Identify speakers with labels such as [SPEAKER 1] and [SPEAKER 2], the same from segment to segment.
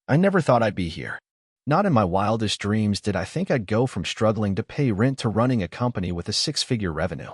[SPEAKER 1] I never thought I'd be here. Not in my wildest dreams did I think I'd go from struggling to pay rent to running a company with a six-figure revenue.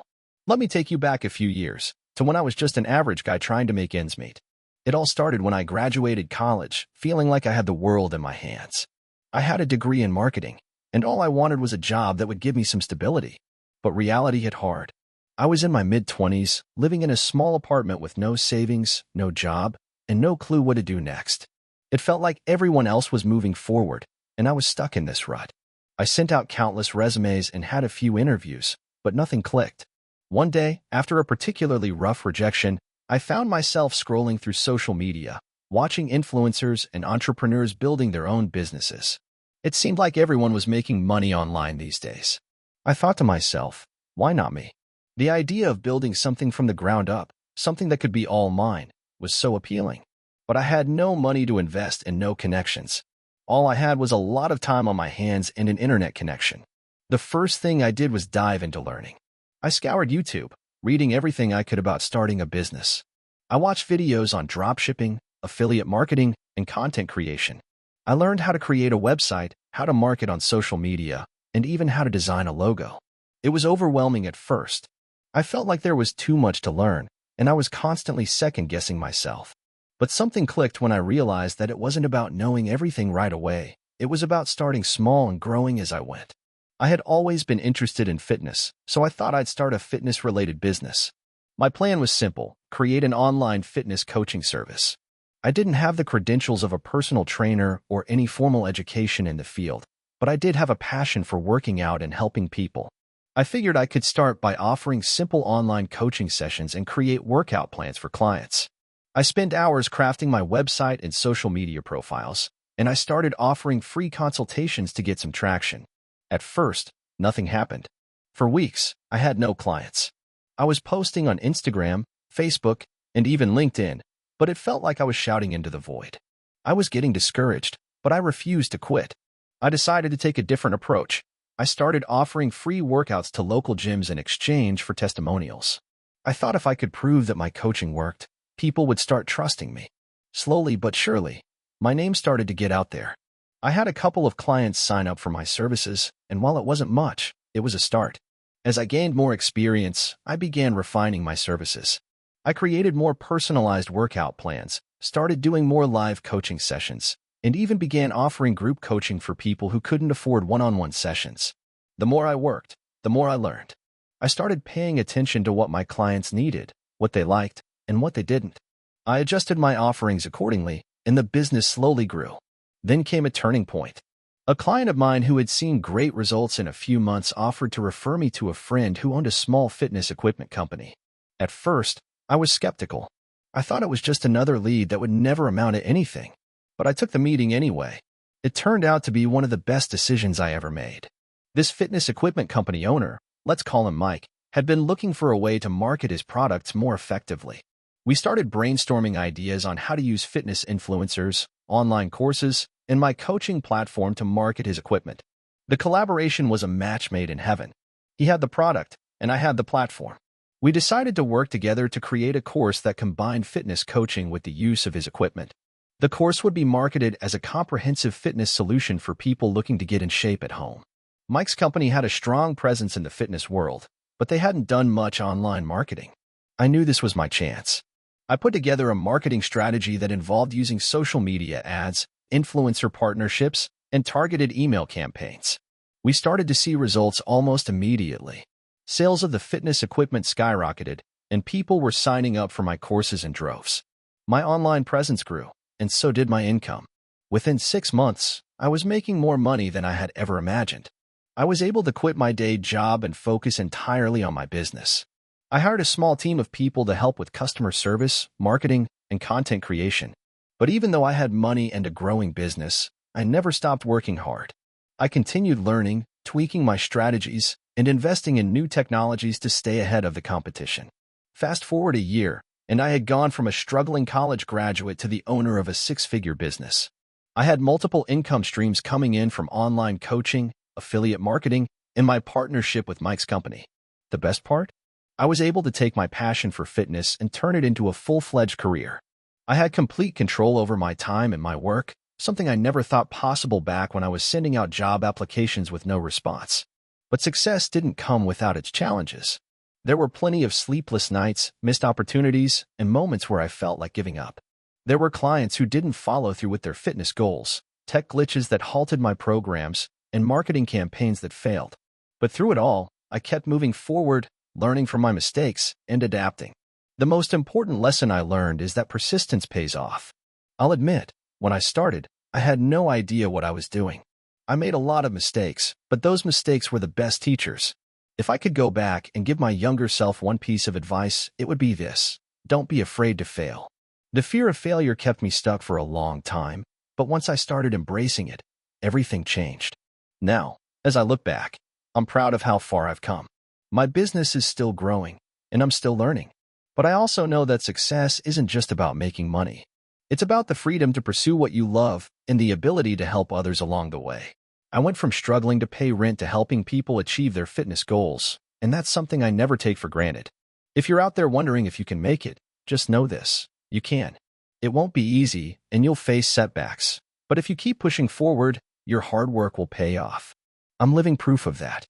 [SPEAKER 1] Let me take you back a few years, to when I was just an average guy trying to make ends meet. It all started when I graduated college, feeling like I had the world in my hands. I had a degree in marketing, and all I wanted was a job that would give me some stability. But reality hit hard. I was in my mid-20s, living in a small apartment with no savings, no job, and no clue what to do next. It felt like everyone else was moving forward, and I was stuck in this rut. I sent out countless resumes and had a few interviews, but nothing clicked. One day, after a particularly rough rejection, I found myself scrolling through social media, watching influencers and entrepreneurs building their own businesses. It seemed like everyone was making money online these days. I thought to myself, why not me? The idea of building something from the ground up, something that could be all mine, was so appealing. But I had no money to invest and no connections. All I had was a lot of time on my hands and an internet connection. The first thing I did was dive into learning. I scoured YouTube, reading everything I could about starting a business. I watched videos on dropshipping, affiliate marketing, and content creation. I learned how to create a website, how to market on social media, and even how to design a logo. It was overwhelming at first. I felt like there was too much to learn, and I was constantly second-guessing myself. But something clicked when I realized that it wasn't about knowing everything right away. It was about starting small and growing as I went. I had always been interested in fitness, so I thought I'd start a fitness-related business. My plan was simple: create an online fitness coaching service. I didn't have the credentials of a personal trainer or any formal education in the field, but I did have a passion for working out and helping people. I figured I could start by offering simple online coaching sessions and create workout plans for clients. I spent hours crafting my website and social media profiles, and I started offering free consultations to get some traction. At first, nothing happened. For weeks, I had no clients. I was posting on Instagram, Facebook, and even LinkedIn, but it felt like I was shouting into the void. I was getting discouraged, but I refused to quit. I decided to take a different approach. I started offering free workouts to local gyms in exchange for testimonials. I thought if I could prove that my coaching worked, people would start trusting me. Slowly but surely, my name started to get out there. I had a couple of clients sign up for my services, and while it wasn't much, it was a start. As I gained more experience, I began refining my services. I created more personalized workout plans, started doing more live coaching sessions, and even began offering group coaching for people who couldn't afford one-on-one sessions. The more I worked, the more I learned. I started paying attention to what my clients needed, what they liked, and what they didn't. I adjusted my offerings accordingly, and the business slowly grew. Then came a turning point. A client of mine who had seen great results in a few months offered to refer me to a friend who owned a small fitness equipment company. At first, I was skeptical. I thought it was just another lead that would never amount to anything. But I took the meeting anyway. It turned out to be one of the best decisions I ever made. This fitness equipment company owner, let's call him Mike, had been looking for a way to market his products more effectively. We started brainstorming ideas on how to use fitness influencers, online courses, and my coaching platform to market his equipment. The collaboration was a match made in heaven. He had the product, and I had the platform. We decided to work together to create a course that combined fitness coaching with the use of his equipment. The course would be marketed as a comprehensive fitness solution for people looking to get in shape at home. Mike's company had a strong presence in the fitness world, but they hadn't done much online marketing. I knew this was my chance. I put together a marketing strategy that involved using social media ads, influencer partnerships, and targeted email campaigns. We started to see results almost immediately. Sales of the fitness equipment skyrocketed, and people were signing up for my courses in droves. My online presence grew, and so did my income. Within 6 months, I was making more money than I had ever imagined. I was able to quit my day job and focus entirely on my business. I hired a small team of people to help with customer service, marketing, and content creation. But even though I had money and a growing business, I never stopped working hard. I continued learning, tweaking my strategies, and investing in new technologies to stay ahead of the competition. Fast forward a year, and I had gone from a struggling college graduate to the owner of a six-figure business. I had multiple income streams coming in from online coaching, affiliate marketing, and my partnership with Mike's company. The best part? I was able to take my passion for fitness and turn it into a full-fledged career. I had complete control over my time and my work, something I never thought possible back when I was sending out job applications with no response. But success didn't come without its challenges. There were plenty of sleepless nights, missed opportunities, and moments where I felt like giving up. There were clients who didn't follow through with their fitness goals, tech glitches that halted my programs, and marketing campaigns that failed. But through it all, I kept moving forward, learning from my mistakes, and adapting. The most important lesson I learned is that persistence pays off. I'll admit, when I started, I had no idea what I was doing. I made a lot of mistakes, but those mistakes were the best teachers. If I could go back and give my younger self one piece of advice, it would be this: don't be afraid to fail. The fear of failure kept me stuck for a long time, but once I started embracing it, everything changed. Now, as I look back, I'm proud of how far I've come. My business is still growing, and I'm still learning. But I also know that success isn't just about making money. It's about the freedom to pursue what you love and the ability to help others along the way. I went from struggling to pay rent to helping people achieve their fitness goals, and that's something I never take for granted. If you're out there wondering if you can make it, just know this: you can. It won't be easy, and you'll face setbacks. But if you keep pushing forward, your hard work will pay off. I'm living proof of that.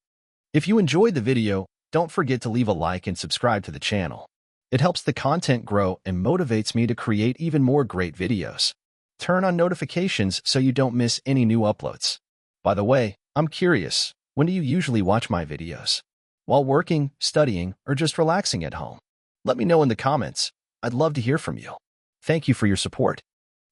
[SPEAKER 1] If you enjoyed the video, don't forget to leave a like and subscribe to the channel. It helps the content grow and motivates me to create even more great videos. Turn on notifications so you don't miss any new uploads. By the way, I'm curious, when do you usually watch my videos? While working, studying, or just relaxing at home? Let me know in the comments. I'd love to hear from you. Thank you for your support.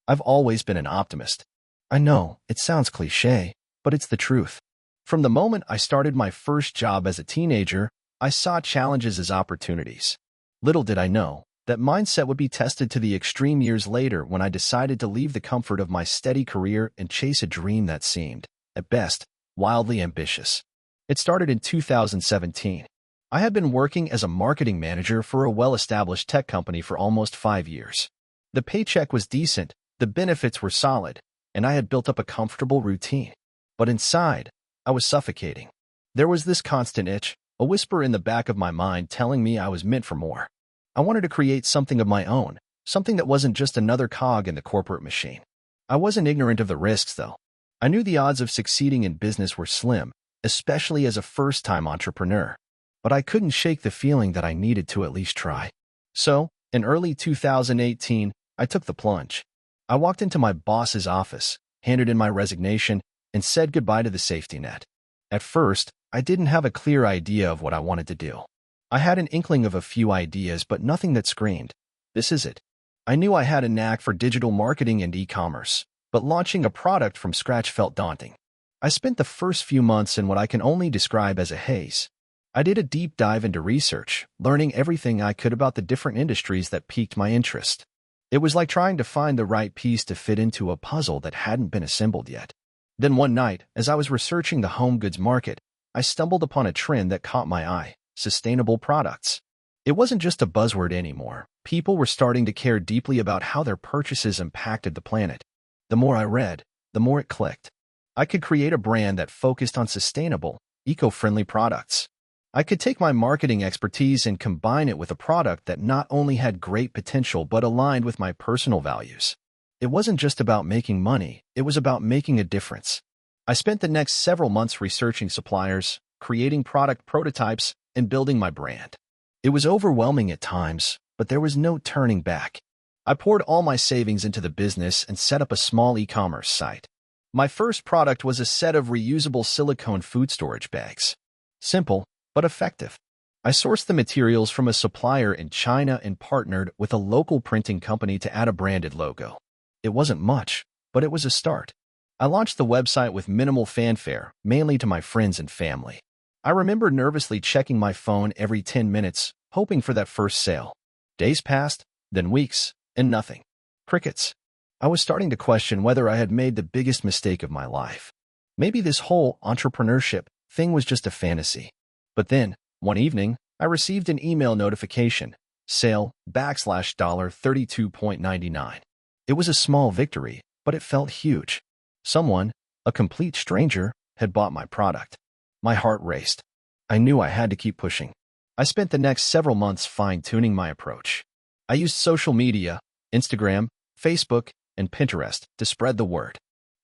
[SPEAKER 1] I've always been an optimist. I know, it sounds cliche, but it's the truth. From the moment I started my first job as a teenager, I saw challenges as opportunities. Little did I know, that mindset would be tested to the extreme years later when I decided to leave the comfort of my steady career and chase a dream that seemed, at best, wildly ambitious. It started in 2017. I had been working as a marketing manager for a well-established tech company for almost 5 years. The paycheck was decent, the benefits were solid, and I had built up a comfortable routine. But inside, I was suffocating. There was this constant itch, a whisper in the back of my mind telling me I was meant for more. I wanted to create something of my own, something that wasn't just another cog in the corporate machine. I wasn't ignorant of the risks, though. I knew the odds of succeeding in business were slim, especially as a first-time entrepreneur. But I couldn't shake the feeling that I needed to at least try. So, in early 2018, I took the plunge. I walked into my boss's office, handed in my resignation, and said goodbye to the safety net. At first, I didn't have a clear idea of what I wanted to do. I had an inkling of a few ideas, but nothing that screamed, "This is it." I knew I had a knack for digital marketing and e-commerce, but launching a product from scratch felt daunting. I spent the first few months in what I can only describe as a haze. I did a deep dive into research, learning everything I could about the different industries that piqued my interest. It was like trying to find the right piece to fit into a puzzle that hadn't been assembled yet. Then one night, as I was researching the home goods market, I stumbled upon a trend that caught my eye: sustainable products. It wasn't just a buzzword anymore. People were starting to care deeply about how their purchases impacted the planet. The more I read, the more it clicked. I could create a brand that focused on sustainable, eco-friendly products. I could take my marketing expertise and combine it with a product that not only had great potential but aligned with my personal values. It wasn't just about making money, it was about making a difference. I spent the next several months researching suppliers, creating product prototypes, and building my brand. It was overwhelming at times, but there was no turning back. I poured all my savings into the business and set up a small e-commerce site. My first product was a set of reusable silicone food storage bags. Simple, but effective. I sourced the materials from a supplier in China and partnered with a local printing company to add a branded logo. It wasn't much, but it was a start. I launched the website with minimal fanfare, mainly to my friends and family. I remember nervously checking my phone every 10 minutes, hoping for that first sale. Days passed, then weeks, and nothing. Crickets. I was starting to question whether I had made the biggest mistake of my life. Maybe this whole entrepreneurship thing was just a fantasy. But then, one evening, I received an email notification: sale $32.99. It was a small victory, but it felt huge. Someone, a complete stranger, had bought my product. My heart raced. I knew I had to keep pushing. I spent the next several months fine-tuning my approach. I used social media, Instagram, Facebook, and Pinterest to spread the word.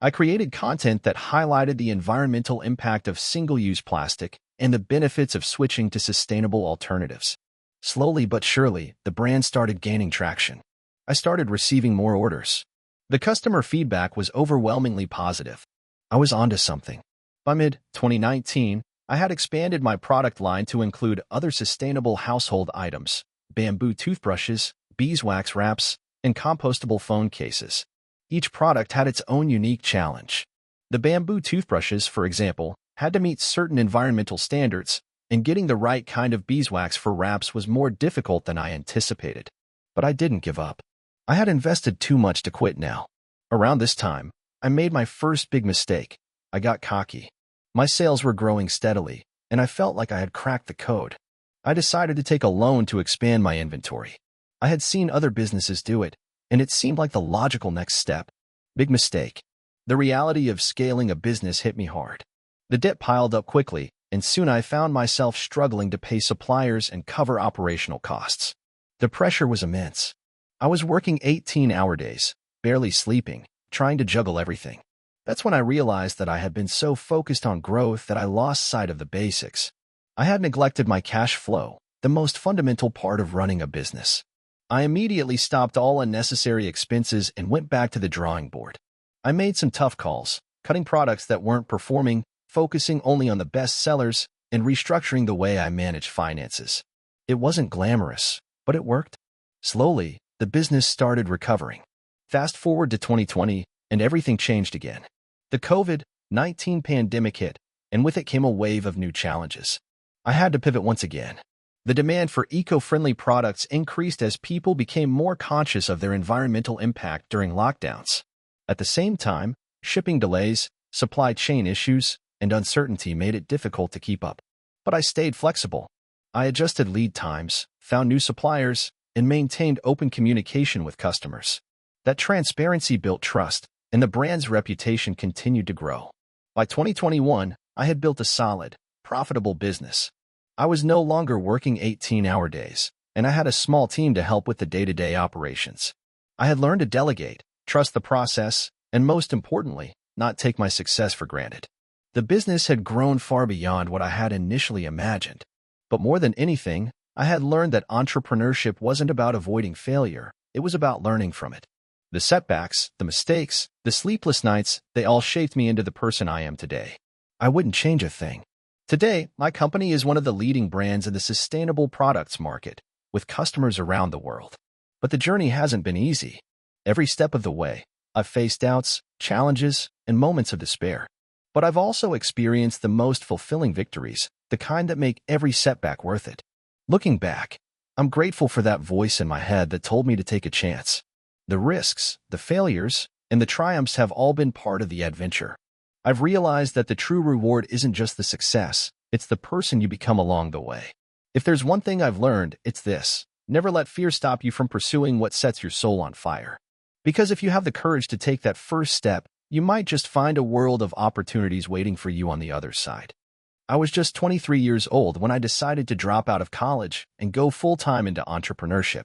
[SPEAKER 1] I created content that highlighted the environmental impact of single-use plastic and the benefits of switching to sustainable alternatives. Slowly but surely, the brand started gaining traction. I started receiving more orders. The customer feedback was overwhelmingly positive. I was onto something. By mid-2019, I had expanded my product line to include other sustainable household items, bamboo toothbrushes, beeswax wraps, and compostable phone cases. Each product had its own unique challenge. The bamboo toothbrushes, for example, had to meet certain environmental standards, and getting the right kind of beeswax for wraps was more difficult than I anticipated. But I didn't give up. I had invested too much to quit now. Around this time, I made my first big mistake. I got cocky. My sales were growing steadily, and I felt like I had cracked the code. I decided to take a loan to expand my inventory. I had seen other businesses do it, and it seemed like the logical next step. Big mistake. The reality of scaling a business hit me hard. The debt piled up quickly, and soon I found myself struggling to pay suppliers and cover operational costs. The pressure was immense. I was working 18-hour days, barely sleeping, trying to juggle everything. That's when I realized that I had been so focused on growth that I lost sight of the basics. I had neglected my cash flow, the most fundamental part of running a business. I immediately stopped all unnecessary expenses and went back to the drawing board. I made some tough calls, cutting products that weren't performing, focusing only on the best sellers, and restructuring the way I managed finances. It wasn't glamorous, but it worked. Slowly, the business started recovering. Fast forward to 2020, and everything changed again. The COVID-19 pandemic hit, and with it came a wave of new challenges. I had to pivot once again. The demand for eco-friendly products increased as people became more conscious of their environmental impact during lockdowns. At the same time, shipping delays, supply chain issues, and uncertainty made it difficult to keep up. But I stayed flexible. I adjusted lead times, found new suppliers, and maintained open communication with customers. That transparency built trust, and the brand's reputation continued to grow. By 2021, I had built a solid, profitable business. I was no longer working 18-hour days, and I had a small team to help with the day-to-day operations. I had learned to delegate, trust the process, and most importantly, not take my success for granted. The business had grown far beyond what I had initially imagined. But more than anything, I had learned that entrepreneurship wasn't about avoiding failure, it was about learning from it. The setbacks, the mistakes, the sleepless nights, they all shaped me into the person I am today. I wouldn't change a thing. Today, my company is one of the leading brands in the sustainable products market, with customers around the world. But the journey hasn't been easy. Every step of the way, I've faced doubts, challenges, and moments of despair. But I've also experienced the most fulfilling victories, the kind that make every setback worth it. Looking back, I'm grateful for that voice in my head that told me to take a chance. The risks, the failures, and the triumphs have all been part of the adventure. I've realized that the true reward isn't just the success, it's the person you become along the way. If there's one thing I've learned, it's this: never let fear stop you from pursuing what sets your soul on fire. Because if you have the courage to take that first step, you might just find a world of opportunities waiting for you on the other side. I was just 23 years old when I decided to drop out of college and go full-time into entrepreneurship.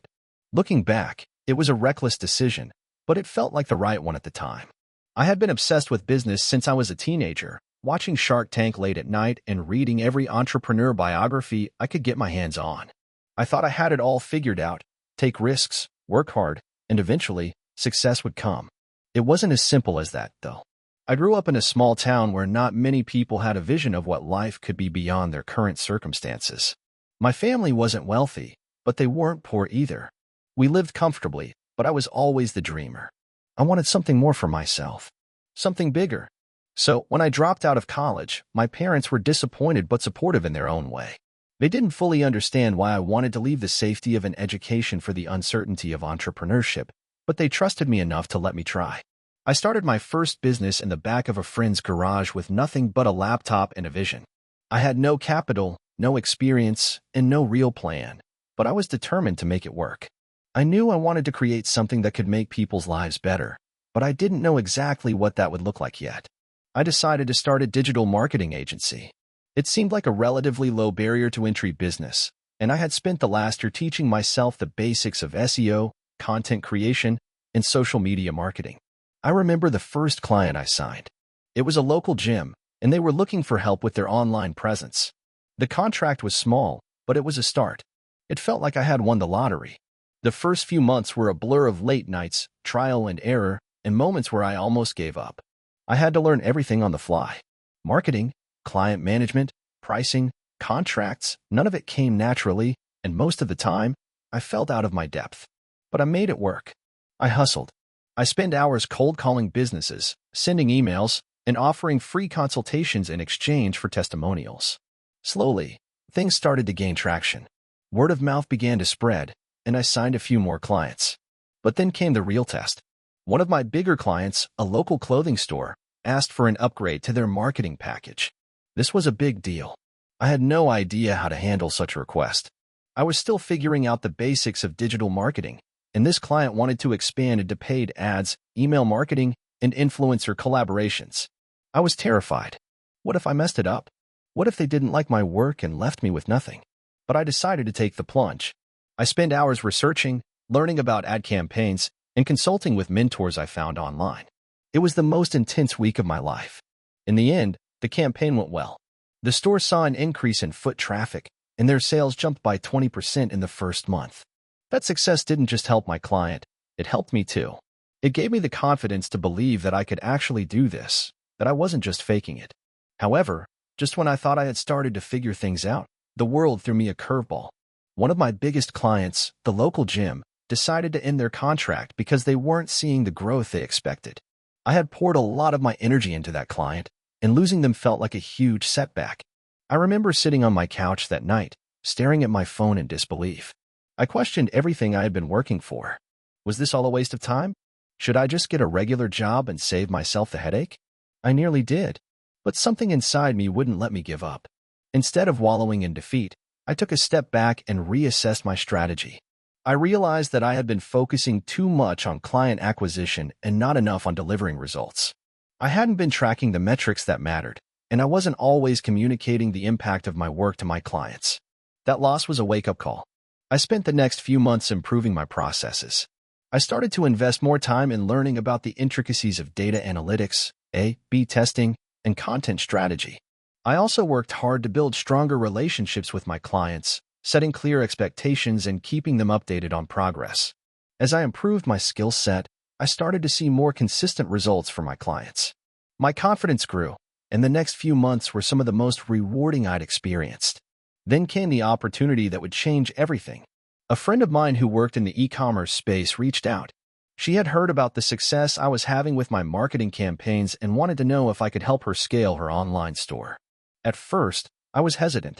[SPEAKER 1] Looking back, it was a reckless decision, but it felt like the right one at the time. I had been obsessed with business since I was a teenager, watching Shark Tank late at night and reading every entrepreneur biography I could get my hands on. I thought I had it all figured out: take risks, work hard, and eventually, success would come. It wasn't as simple as that, though. I grew up in a small town where not many people had a vision of what life could be beyond their current circumstances. My family wasn't wealthy, but they weren't poor either. We lived comfortably, but I was always the dreamer. I wanted something more for myself, something bigger. So when I dropped out of college, my parents were disappointed but supportive in their own way. They didn't fully understand why I wanted to leave the safety of an education for the uncertainty of entrepreneurship, but they trusted me enough to let me try. I started my first business in the back of a friend's garage with nothing but a laptop and a vision. I had no capital, no experience, and no real plan, but I was determined to make it work. I knew I wanted to create something that could make people's lives better, but I didn't know exactly what that would look like yet. I decided to start a digital marketing agency. It seemed like a relatively low barrier to entry business, and I had spent the last year teaching myself the basics of SEO, content creation, and social media marketing. I remember the first client I signed. It was a local gym, and they were looking for help with their online presence. The contract was small, but it was a start. It felt like I had won the lottery. The first few months were a blur of late nights, trial and error, and moments where I almost gave up. I had to learn everything on the fly. Marketing, client management, pricing, contracts, none of it came naturally, and most of the time, I felt out of my depth. But I made it work. I hustled. I spent hours cold calling businesses, sending emails, and offering free consultations in exchange for testimonials. Slowly, things started to gain traction. Word of mouth began to spread, and I signed a few more clients. But then came the real test. One of my bigger clients, a local clothing store, asked for an upgrade to their marketing package. This was a big deal. I had no idea how to handle such a request. I was still figuring out the basics of digital marketing, and this client wanted to expand into paid ads, email marketing, and influencer collaborations. I was terrified. What if I messed it up? What if they didn't like my work and left me with nothing? But I decided to take the plunge. I spent hours researching, learning about ad campaigns, and consulting with mentors I found online. It was the most intense week of my life. In the end, the campaign went well. The store saw an increase in foot traffic, and their sales jumped by 20% in the first month. That success didn't just help my client, it helped me too. It gave me the confidence to believe that I could actually do this, that I wasn't just faking it. However, just when I thought I had started to figure things out, the world threw me a curveball. One of my biggest clients, the local gym, decided to end their contract because they weren't seeing the growth they expected. I had poured a lot of my energy into that client, and losing them felt like a huge setback. I remember sitting on my couch that night, staring at my phone in disbelief. I questioned everything I had been working for. Was this all a waste of time? Should I just get a regular job and save myself the headache? I nearly did, but something inside me wouldn't let me give up. Instead of wallowing in defeat, I took a step back and reassessed my strategy. I realized that I had been focusing too much on client acquisition and not enough on delivering results. I hadn't been tracking the metrics that mattered, and I wasn't always communicating the impact of my work to my clients. That loss was a wake-up call. I spent the next few months improving my processes. I started to invest more time in learning about the intricacies of data analytics, A/B testing, and content strategy. I also worked hard to build stronger relationships with my clients, setting clear expectations and keeping them updated on progress. As I improved my skill set, I started to see more consistent results for my clients. My confidence grew, and the next few months were some of the most rewarding I'd experienced. Then came the opportunity that would change everything. A friend of mine who worked in the e-commerce space reached out. She had heard about the success I was having with my marketing campaigns and wanted to know if I could help her scale her online store. At first, I was hesitant.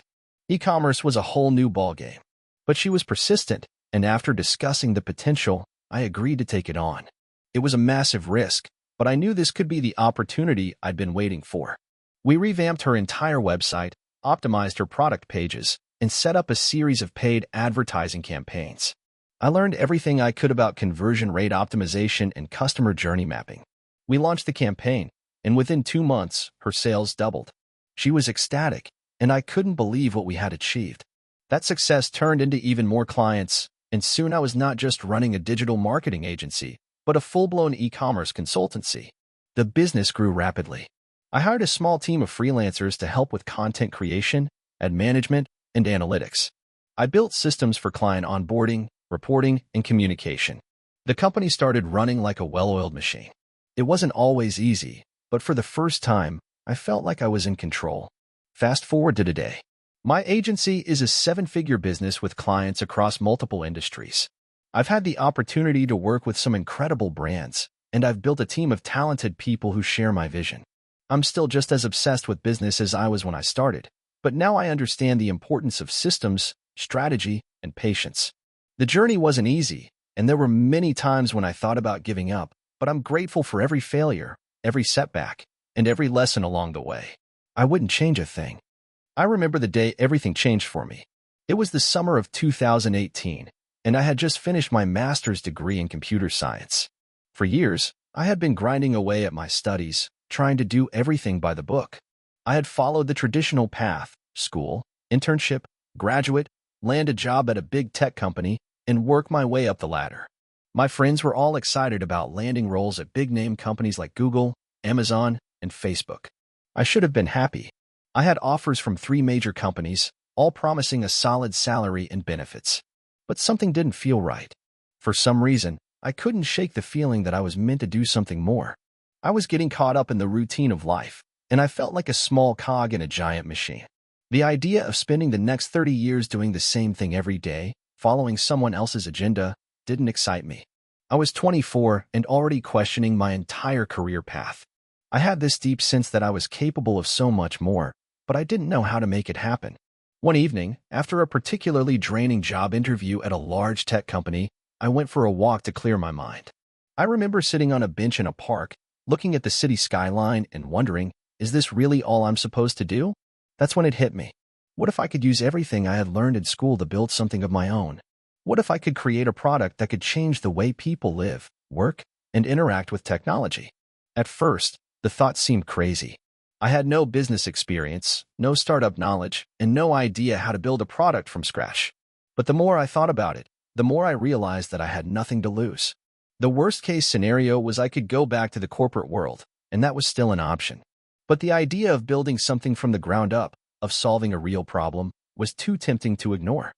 [SPEAKER 1] E-commerce was a whole new ballgame. But she was persistent, and after discussing the potential, I agreed to take it on. It was a massive risk, but I knew this could be the opportunity I'd been waiting for. We revamped her entire website, optimized her product pages, and set up a series of paid advertising campaigns. I learned everything I could about conversion rate optimization and customer journey mapping. We launched the campaign, and within 2 months, her sales doubled. She was ecstatic, and I couldn't believe what we had achieved. That success turned into even more clients, and soon I was not just running a digital marketing agency, but a full-blown e-commerce consultancy. The business grew rapidly. I hired a small team of freelancers to help with content creation, ad management, and analytics. I built systems for client onboarding, reporting, and communication. The company started running like a well-oiled machine. It wasn't always easy, but for the first time, I felt like I was in control. Fast forward to today. My agency is a 7-figure business with clients across multiple industries. I've had the opportunity to work with some incredible brands, and I've built a team of talented people who share my vision. I'm still just as obsessed with business as I was when I started, but now I understand the importance of systems, strategy, and patience. The journey wasn't easy, and there were many times when I thought about giving up, but I'm grateful for every failure, every setback, and every lesson along the way. I wouldn't change a thing. I remember the day everything changed for me. It was the summer of 2018, and I had just finished my master's degree in computer science. For years, I had been grinding away at my studies, trying to do everything by the book. I had followed the traditional path: school, internship, graduate, land a job at a big tech company, and work my way up the ladder. My friends were all excited about landing roles at big-name companies like Google, Amazon, and Facebook. I should have been happy. I had offers from 3 major companies, all promising a solid salary and benefits. But something didn't feel right. For some reason, I couldn't shake the feeling that I was meant to do something more. I was getting caught up in the routine of life, and I felt like a small cog in a giant machine. The idea of spending the next 30 years doing the same thing every day, following someone else's agenda, didn't excite me. I was 24 and already questioning my entire career path. I had this deep sense that I was capable of so much more, but I didn't know how to make it happen. One evening, after a particularly draining job interview at a large tech company, I went for a walk to clear my mind. I remember sitting on a bench in a park, looking at the city skyline and wondering, is this really all I'm supposed to do? That's when it hit me. What if I could use everything I had learned in school to build something of my own? What if I could create a product that could change the way people live, work, and interact with technology? At first, the thought seemed crazy. I had no business experience, no startup knowledge, and no idea how to build a product from scratch. But the more I thought about it, the more I realized that I had nothing to lose. The worst-case scenario was I could go back to the corporate world, and that was still an option. But the idea of building something from the ground up, of solving a real problem, was too tempting to ignore.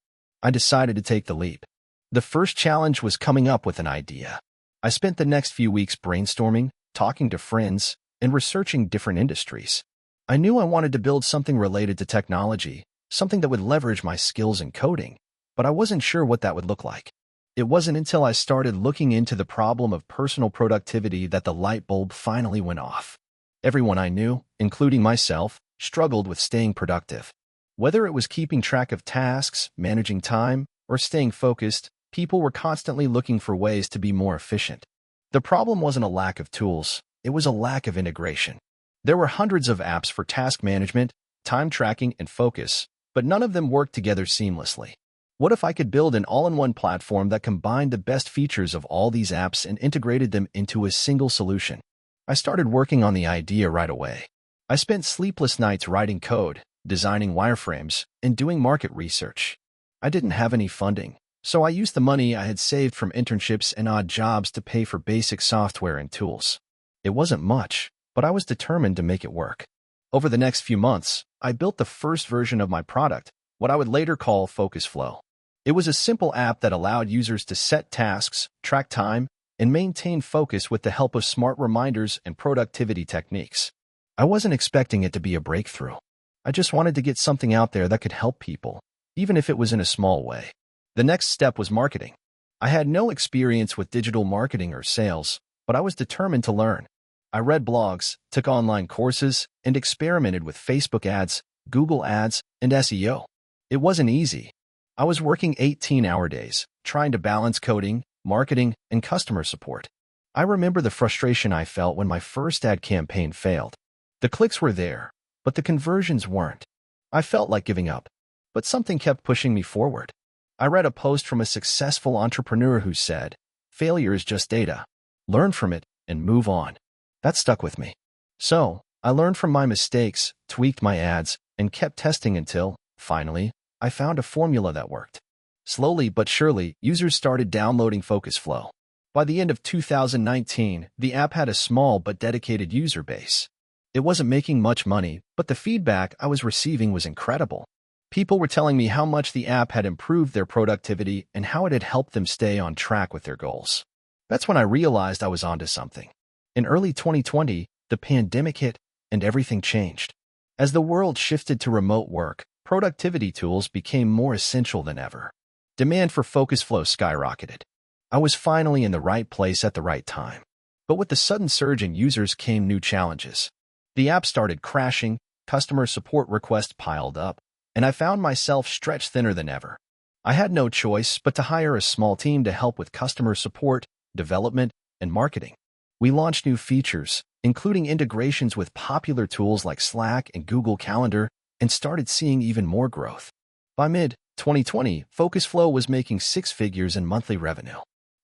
[SPEAKER 1] I decided to take the leap. The first challenge was coming up with an idea. I spent the next few weeks brainstorming, talking to friends, and researching different industries. I knew I wanted to build something related to technology, something that would leverage my skills in coding, but I wasn't sure what that would look like. It wasn't until I started looking into the problem of personal productivity that the light bulb finally went off. Everyone I knew, including myself, struggled with staying productive. Whether it was keeping track of tasks, managing time, or staying focused, people were constantly looking for ways to be more efficient. The problem wasn't a lack of tools, it was a lack of integration. There were hundreds of apps for task management, time tracking, and focus, but none of them worked together seamlessly. What if I could build an all-in-one platform that combined the best features of all these apps and integrated them into a single solution? I started working on the idea right away. I spent sleepless nights writing code, designing wireframes, and doing market research. I didn't have any funding, so I used the money I had saved from internships and odd jobs to pay for basic software and tools. It wasn't much, but I was determined to make it work. Over the next few months, I built the first version of my product, what I would later call Focus Flow. It was a simple app that allowed users to set tasks, track time, and maintain focus with the help of smart reminders and productivity techniques. I wasn't expecting it to be a breakthrough. I just wanted to get something out there that could help people, even if it was in a small way. The next step was marketing. I had no experience with digital marketing or sales, but I was determined to learn. I read blogs, took online courses, and experimented with Facebook ads, Google ads, and SEO. It wasn't easy. I was working 18-hour days, trying to balance coding, marketing, and customer support. I remember the frustration I felt when my first ad campaign failed. The clicks were there, but the conversions weren't. I felt like giving up, but something kept pushing me forward. I read a post from a successful entrepreneur who said, "Failure is just data. Learn from it and move on." That stuck with me. So, I learned from my mistakes, tweaked my ads, and kept testing until, finally, I found a formula that worked. Slowly but surely, users started downloading Focus Flow. By the end of 2019, the app had a small but dedicated user base. It wasn't making much money, but the feedback I was receiving was incredible. People were telling me how much the app had improved their productivity and how it had helped them stay on track with their goals. That's when I realized I was onto something. In early 2020, the pandemic hit, and everything changed. As the world shifted to remote work, productivity tools became more essential than ever. Demand for Focus Flow skyrocketed. I was finally in the right place at the right time. But with the sudden surge in users came new challenges. The app started crashing, customer support requests piled up, and I found myself stretched thinner than ever. I had no choice but to hire a small team to help with customer support, development, and marketing. We launched new features, including integrations with popular tools like Slack and Google Calendar, and started seeing even more growth. By mid-2020, Focus Flow was making 6 figures in monthly revenue.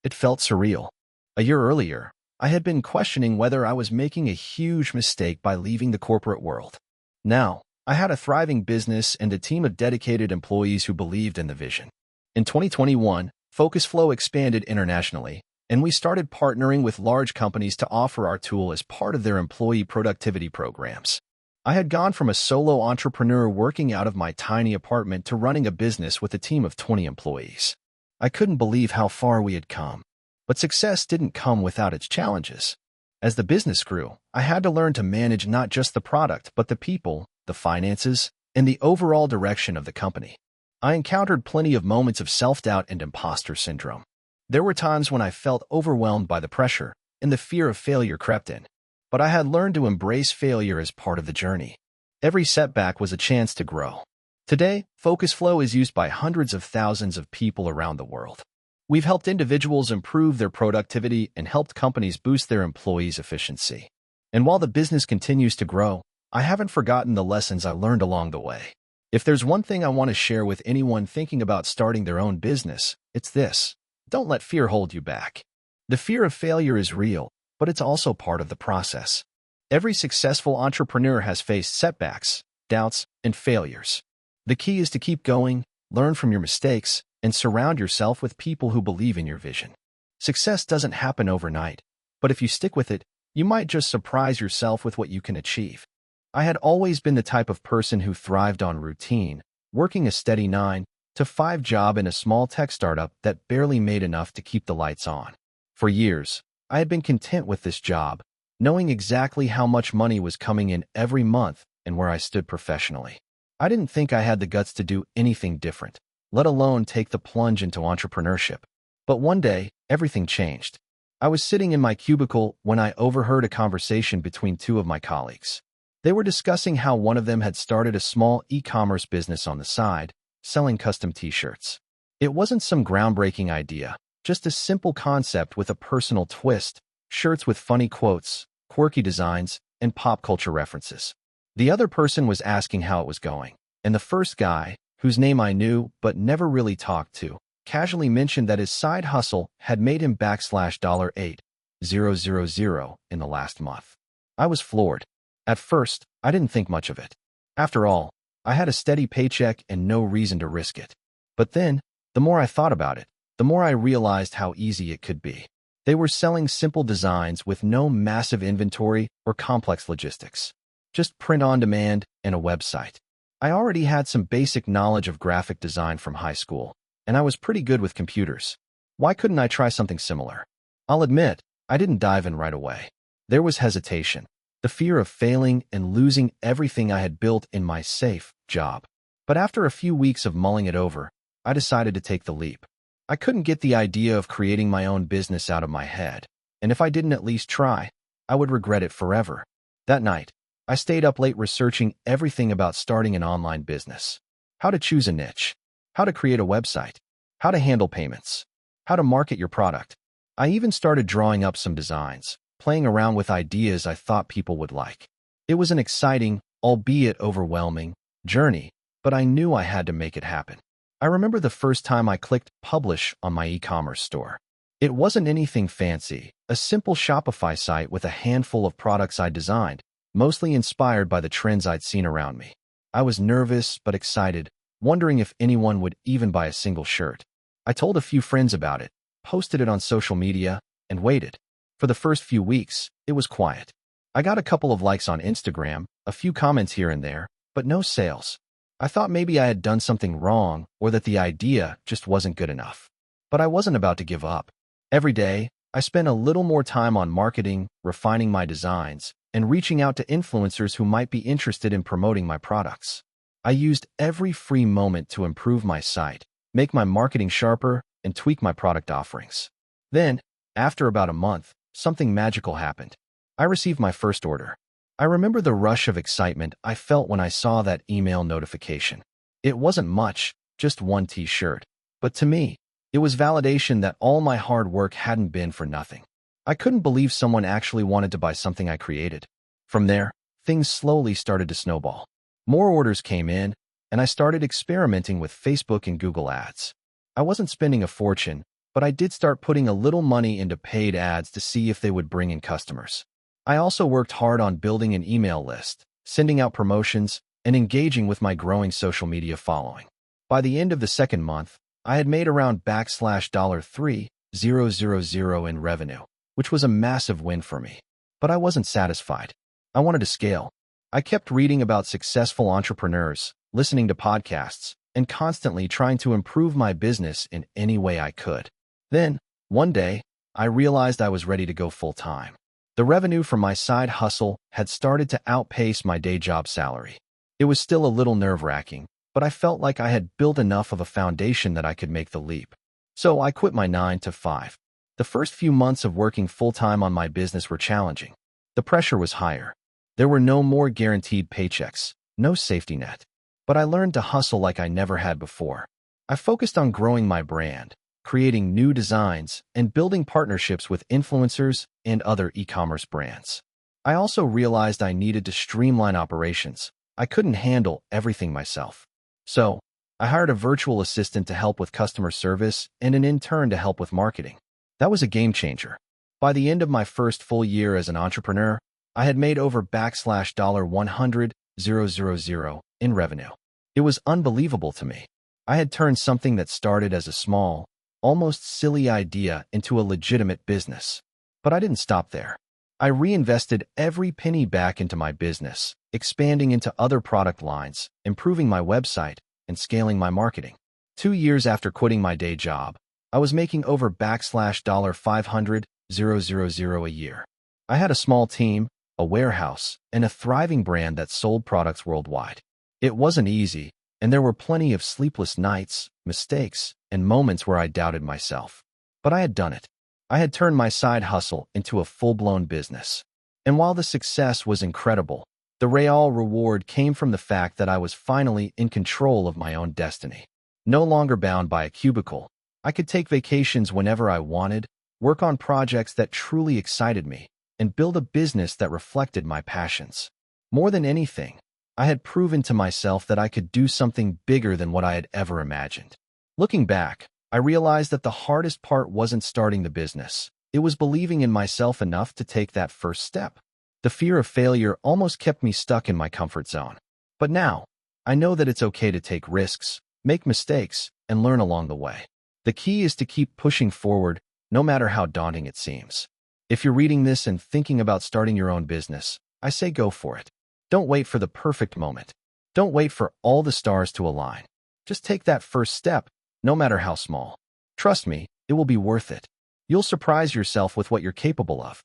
[SPEAKER 1] It felt surreal. A year earlier, I had been questioning whether I was making a huge mistake by leaving the corporate world. Now, I had a thriving business and a team of dedicated employees who believed in the vision. In 2021, Focus Flow expanded internationally, and we started partnering with large companies to offer our tool as part of their employee productivity programs. I had gone from a solo entrepreneur working out of my tiny apartment to running a business with a team of 20 employees. I couldn't believe how far we had come. But success didn't come without its challenges. As the business grew, I had to learn to manage not just the product, but the people, the finances, and the overall direction of the company. I encountered plenty of moments of self-doubt and imposter syndrome. There were times when I felt overwhelmed by the pressure, and the fear of failure crept in. But I had learned to embrace failure as part of the journey. Every setback was a chance to grow. Today, Focus Flow is used by hundreds of thousands of people around the world. We've helped individuals improve their productivity and helped companies boost their employees' efficiency. And while the business continues to grow, I haven't forgotten the lessons I learned along the way. If there's one thing I want to share with anyone thinking about starting their own business, it's this: don't let fear hold you back. The fear of failure is real, but it's also part of the process. Every successful entrepreneur has faced setbacks, doubts, and failures. The key is to keep going, learn from your mistakes, and surround yourself with people who believe in your vision. Success doesn't happen overnight, but if you stick with it, you might just surprise yourself with what you can achieve. I had always been the type of person who thrived on routine, working a steady 9-to-5 job in a small tech startup that barely made enough to keep the lights on. For years, I had been content with this job, knowing exactly how much money was coming in every month and where I stood professionally. I didn't think I had the guts to do anything different, let alone take the plunge into entrepreneurship. But one day, everything changed. I was sitting in my cubicle when I overheard a conversation between two of my colleagues. They were discussing how one of them had started a small e-commerce business on the side, selling custom t-shirts. It wasn't some groundbreaking idea, just a simple concept with a personal twist: shirts with funny quotes, quirky designs, and pop culture references. The other person was asking how it was going, and the first guy, whose name I knew but never really talked to, casually mentioned that his side hustle had made him $8,000 in the last month. I was floored. At first, I didn't think much of it. After all, I had a steady paycheck and no reason to risk it. But then, the more I thought about it, the more I realized how easy it could be. They were selling simple designs with no massive inventory or complex logistics. Just print on demand and a website. I already had some basic knowledge of graphic design from high school, and I was pretty good with computers. Why couldn't I try something similar? I'll admit, I didn't dive in right away. There was hesitation, the fear of failing and losing everything I had built in my safe job. But after a few weeks of mulling it over, I decided to take the leap. I couldn't get the idea of creating my own business out of my head, and if I didn't at least try, I would regret it forever. That night, I stayed up late researching everything about starting an online business. How to choose a niche, how to create a website, how to handle payments, how to market your product. I even started drawing up some designs, playing around with ideas I thought people would like. It was an exciting, albeit overwhelming, journey, but I knew I had to make it happen. I remember the first time I clicked publish on my e-commerce store. It wasn't anything fancy, a simple Shopify site with a handful of products I designed, mostly inspired by the trends I'd seen around me. I was nervous but excited, wondering if anyone would even buy a single shirt. I told a few friends about it, posted it on social media, and waited. For the first few weeks, it was quiet. I got a couple of likes on Instagram, a few comments here and there, but no sales. I thought maybe I had done something wrong or that the idea just wasn't good enough. But I wasn't about to give up. Every day, I spent a little more time on marketing, refining my designs, and reaching out to influencers who might be interested in promoting my products. I used every free moment to improve my site, make my marketing sharper, and tweak my product offerings. Then, after about a month, something magical happened. I received my first order. I remember the rush of excitement I felt when I saw that email notification. It wasn't much, just one t-shirt. But to me, it was validation that all my hard work hadn't been for nothing. I couldn't believe someone actually wanted to buy something I created. From there, things slowly started to snowball. More orders came in, and I started experimenting with Facebook and Google ads. I wasn't spending a fortune, but I did start putting a little money into paid ads to see if they would bring in customers. I also worked hard on building an email list, sending out promotions, and engaging with my growing social media following. By the end of the second month, I had made around $3,000 in revenue, which was a massive win for me. But I wasn't satisfied. I wanted to scale. I kept reading about successful entrepreneurs, listening to podcasts, and constantly trying to improve my business in any way I could. Then, one day, I realized I was ready to go full-time. The revenue from my side hustle had started to outpace my day job salary. It was still a little nerve-wracking, but I felt like I had built enough of a foundation that I could make the leap. So I quit my 9 to 5. The first few months of working full-time on my business were challenging. The pressure was higher. There were no more guaranteed paychecks, no safety net. But I learned to hustle like I never had before. I focused on growing my brand, creating new designs, and building partnerships with influencers and other e-commerce brands. I also realized I needed to streamline operations. I couldn't handle everything myself. So, I hired a virtual assistant to help with customer service and an intern to help with marketing. That was a game changer. By the end of my first full year as an entrepreneur, I had made over $100,000 in revenue. It was unbelievable to me. I had turned something that started as a small, almost silly idea into a legitimate business. But I didn't stop there. I reinvested every penny back into my business, expanding into other product lines, improving my website, and scaling my marketing. 2 years after quitting my day job, I was making over $500,000 a year. I had a small team, a warehouse, and a thriving brand that sold products worldwide. It wasn't easy, and there were plenty of sleepless nights, mistakes, and moments where I doubted myself. But I had done it. I had turned my side hustle into a full-blown business. And while the success was incredible, the real reward came from the fact that I was finally in control of my own destiny. No longer bound by a cubicle, I could take vacations whenever I wanted, work on projects that truly excited me, and build a business that reflected my passions. More than anything, I had proven to myself that I could do something bigger than what I had ever imagined. Looking back, I realized that the hardest part wasn't starting the business. It was believing in myself enough to take that first step. The fear of failure almost kept me stuck in my comfort zone. But now, I know that it's okay to take risks, make mistakes, and learn along the way. The key is to keep pushing forward, no matter how daunting it seems. If you're reading this and thinking about starting your own business, I say go for it. Don't wait for the perfect moment. Don't wait for all the stars to align. Just take that first step, no matter how small. Trust me, it will be worth it. You'll surprise yourself with what you're capable of.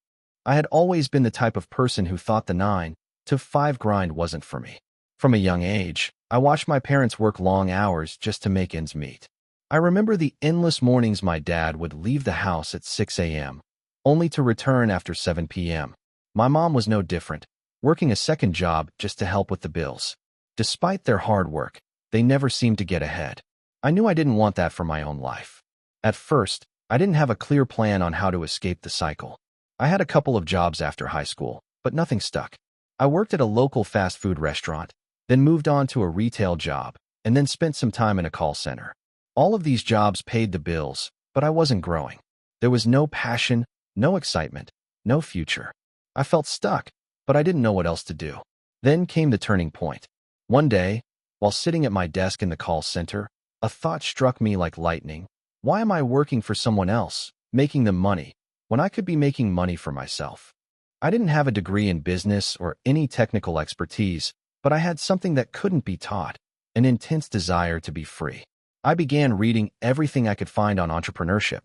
[SPEAKER 1] I had always been the type of person who thought the 9 to 5 grind wasn't for me. From a young age, I watched my parents work long hours just to make ends meet. I remember the endless mornings my dad would leave the house at 6 a.m., only to return after 7 p.m. My mom was no different, working a second job just to help with the bills. Despite their hard work, they never seemed to get ahead. I knew I didn't want that for my own life. At first, I didn't have a clear plan on how to escape the cycle. I had a couple of jobs after high school, but nothing stuck. I worked at a local fast food restaurant, then moved on to a retail job, and then spent some time in a call center. All of these jobs paid the bills, but I wasn't growing. There was no passion, no excitement, no future. I felt stuck, but I didn't know what else to do. Then came the turning point. One day, while sitting at my desk in the call center, a thought struck me like lightning. Why am I working for someone else, making them money, when I could be making money for myself? I didn't have a degree in business or any technical expertise, but I had something that couldn't be taught, an intense desire to be free. I began reading everything I could find on entrepreneurship.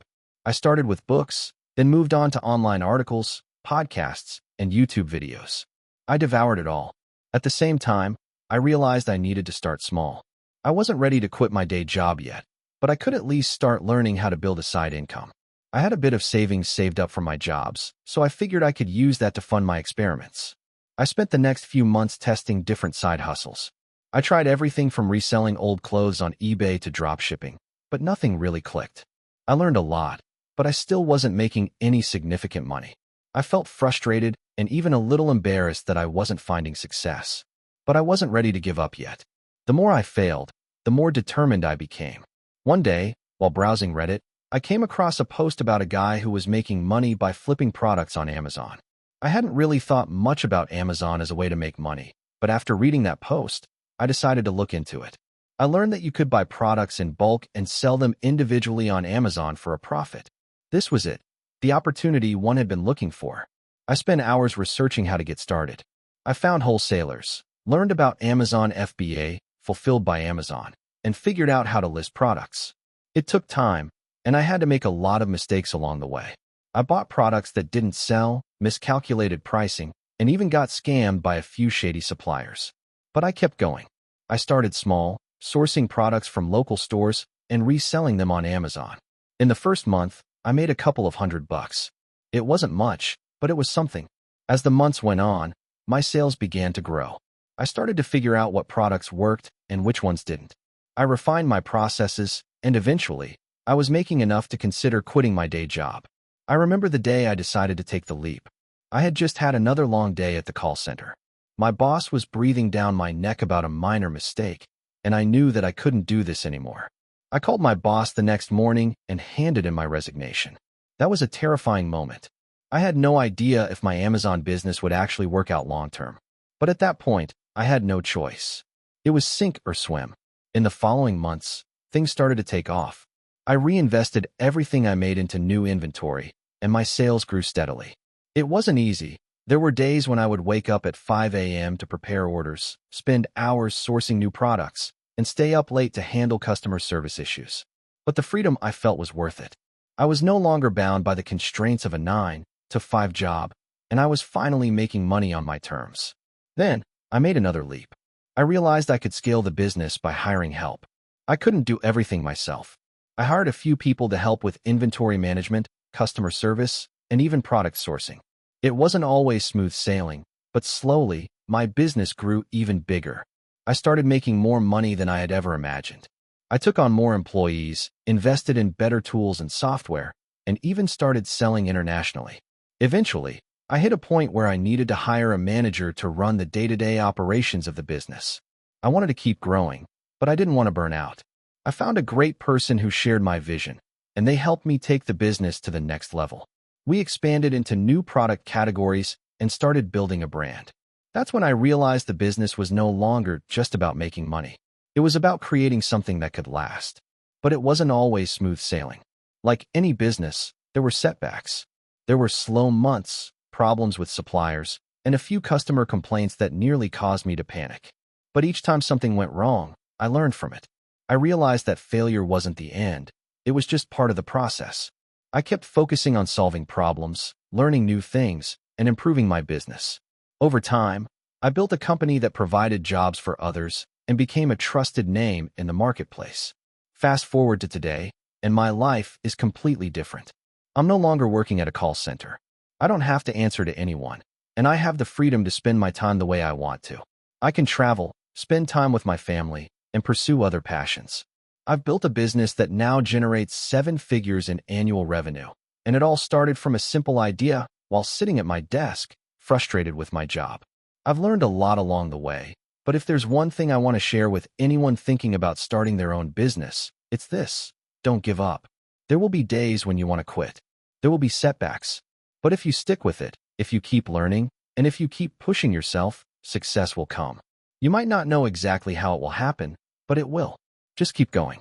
[SPEAKER 1] I started with books, then moved on to online articles, podcasts, and YouTube videos. I devoured it all. At the same time, I realized I needed to start small. I wasn't ready to quit my day job yet, but I could at least start learning how to build a side income. I had a bit of savings saved up from my jobs, so I figured I could use that to fund my experiments. I spent the next few months testing different side hustles. I tried everything from reselling old clothes on eBay to dropshipping, but nothing really clicked. I learned a lot, but I still wasn't making any significant money. I felt frustrated and even a little embarrassed that I wasn't finding success. But I wasn't ready to give up yet. The more I failed, the more determined I became. One day, while browsing Reddit, I came across a post about a guy who was making money by flipping products on Amazon. I hadn't really thought much about Amazon as a way to make money, but after reading that post, I decided to look into it. I learned that you could buy products in bulk and sell them individually on Amazon for a profit. This was it, the opportunity one had been looking for. I spent hours researching how to get started. I found wholesalers, learned about Amazon FBA, fulfilled by Amazon, and figured out how to list products. It took time, and I had to make a lot of mistakes along the way. I bought products that didn't sell, miscalculated pricing, and even got scammed by a few shady suppliers. But I kept going. I started small, sourcing products from local stores and reselling them on Amazon. In the first month, I made a couple of $100. It wasn't much, but it was something. As the months went on, my sales began to grow. I started to figure out what products worked and which ones didn't. I refined my processes, and eventually, I was making enough to consider quitting my day job. I remember the day I decided to take the leap. I had just had another long day at the call center. My boss was breathing down my neck about a minor mistake, and I knew that I couldn't do this anymore. I called my boss the next morning and handed him my resignation. That was a terrifying moment. I had no idea if my Amazon business would actually work out long-term. But at that point, I had no choice. It was sink or swim. In the following months, things started to take off. I reinvested everything I made into new inventory, and my sales grew steadily. It wasn't easy. There were days when I would wake up at 5 a.m. to prepare orders, spend hours sourcing new products, and stay up late to handle customer service issues. But the freedom I felt was worth it. I was no longer bound by the constraints of a 9-to-5 job, and I was finally making money on my terms. Then, I made another leap. I realized I could scale the business by hiring help. I couldn't do everything myself. I hired a few people to help with inventory management, customer service, and even product sourcing. It wasn't always smooth sailing, but slowly, my business grew even bigger. I started making more money than I had ever imagined. I took on more employees, invested in better tools and software, and even started selling internationally. Eventually, I hit a point where I needed to hire a manager to run the day-to-day operations of the business. I wanted to keep growing, but I didn't want to burn out. I found a great person who shared my vision, and they helped me take the business to the next level. We expanded into new product categories and started building a brand. That's when I realized the business was no longer just about making money. It was about creating something that could last. But it wasn't always smooth sailing. Like any business, there were setbacks. There were slow months, problems with suppliers, and a few customer complaints that nearly caused me to panic. But each time something went wrong, I learned from it. I realized that failure wasn't the end. It was just part of the process. I kept focusing on solving problems, learning new things, and improving my business. Over time, I built a company that provided jobs for others and became a trusted name in the marketplace. Fast forward to today, and my life is completely different. I'm no longer working at a call center. I don't have to answer to anyone, and I have the freedom to spend my time the way I want to. I can travel, spend time with my family, and pursue other passions. I've built a business that now generates 7 figures in annual revenue, and it all started from a simple idea while sitting at my desk, frustrated with my job. I've learned a lot along the way, but if there's one thing I want to share with anyone thinking about starting their own business, it's this: don't give up. There will be days when you want to quit. There will be setbacks. But if you stick with it, if you keep learning, and if you keep pushing yourself, success will come. You might not know exactly how it will happen, but it will. Just keep going.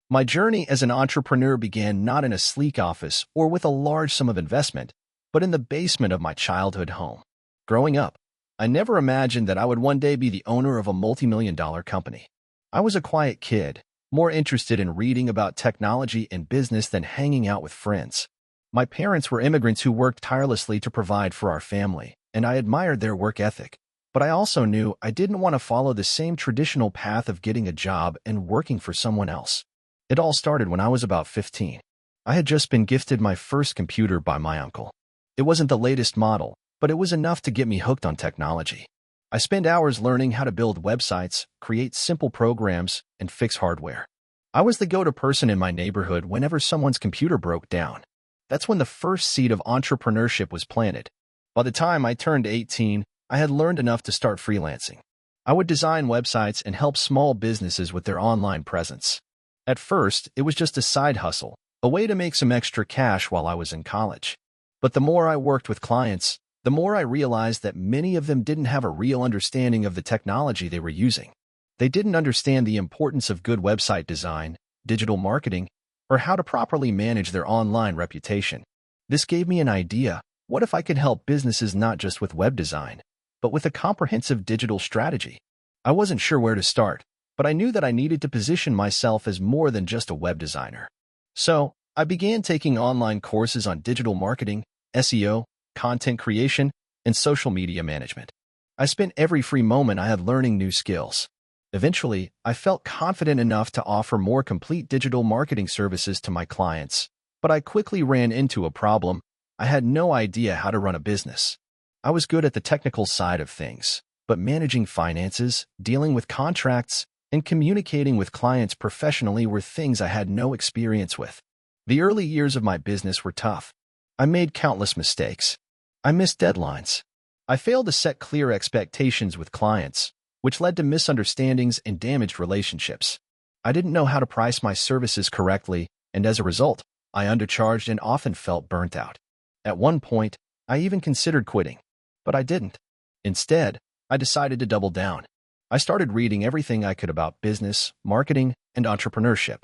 [SPEAKER 1] My journey as an entrepreneur began not in a sleek office or with a large sum of investment, but in the basement of my childhood home. Growing up, I never imagined that I would one day be the owner of a multi-million-dollar company. I was a quiet kid, more interested in reading about technology and business than hanging out with friends. My parents were immigrants who worked tirelessly to provide for our family, and I admired their work ethic. But I also knew I didn't want to follow the same traditional path of getting a job and working for someone else. It all started when I was about 15. I had just been gifted my first computer by my uncle. It wasn't the latest model, but it was enough to get me hooked on technology. I spent hours learning how to build websites, create simple programs, and fix hardware. I was the go-to person in my neighborhood whenever someone's computer broke down. That's when the first seed of entrepreneurship was planted. By the time I turned 18, I had learned enough to start freelancing. I would design websites and help small businesses with their online presence. At first, it was just a side hustle, a way to make some extra cash while I was in college. But the more I worked with clients, the more I realized that many of them didn't have a real understanding of the technology they were using. They didn't understand the importance of good website design, digital marketing, or how to properly manage their online reputation. This gave me an idea. What if I could help businesses not just with web design, but with a comprehensive digital strategy? I wasn't sure where to start, but I knew that I needed to position myself as more than just a web designer. So, I began taking online courses on digital marketing, SEO, content creation, and social media management. I spent every free moment I had learning new skills. Eventually, I felt confident enough to offer more complete digital marketing services to my clients, but I quickly ran into a problem. I had no idea how to run a business. I was good at the technical side of things, but managing finances, dealing with contracts, and communicating with clients professionally were things I had no experience with. The early years of my business were tough. I made countless mistakes. I missed deadlines. I failed to set clear expectations with clients, which led to misunderstandings and damaged relationships. I didn't know how to price my services correctly, and as a result, I undercharged and often felt burnt out. At one point, I even considered quitting, but I didn't. Instead, I decided to double down. I started reading everything I could about business, marketing, and entrepreneurship.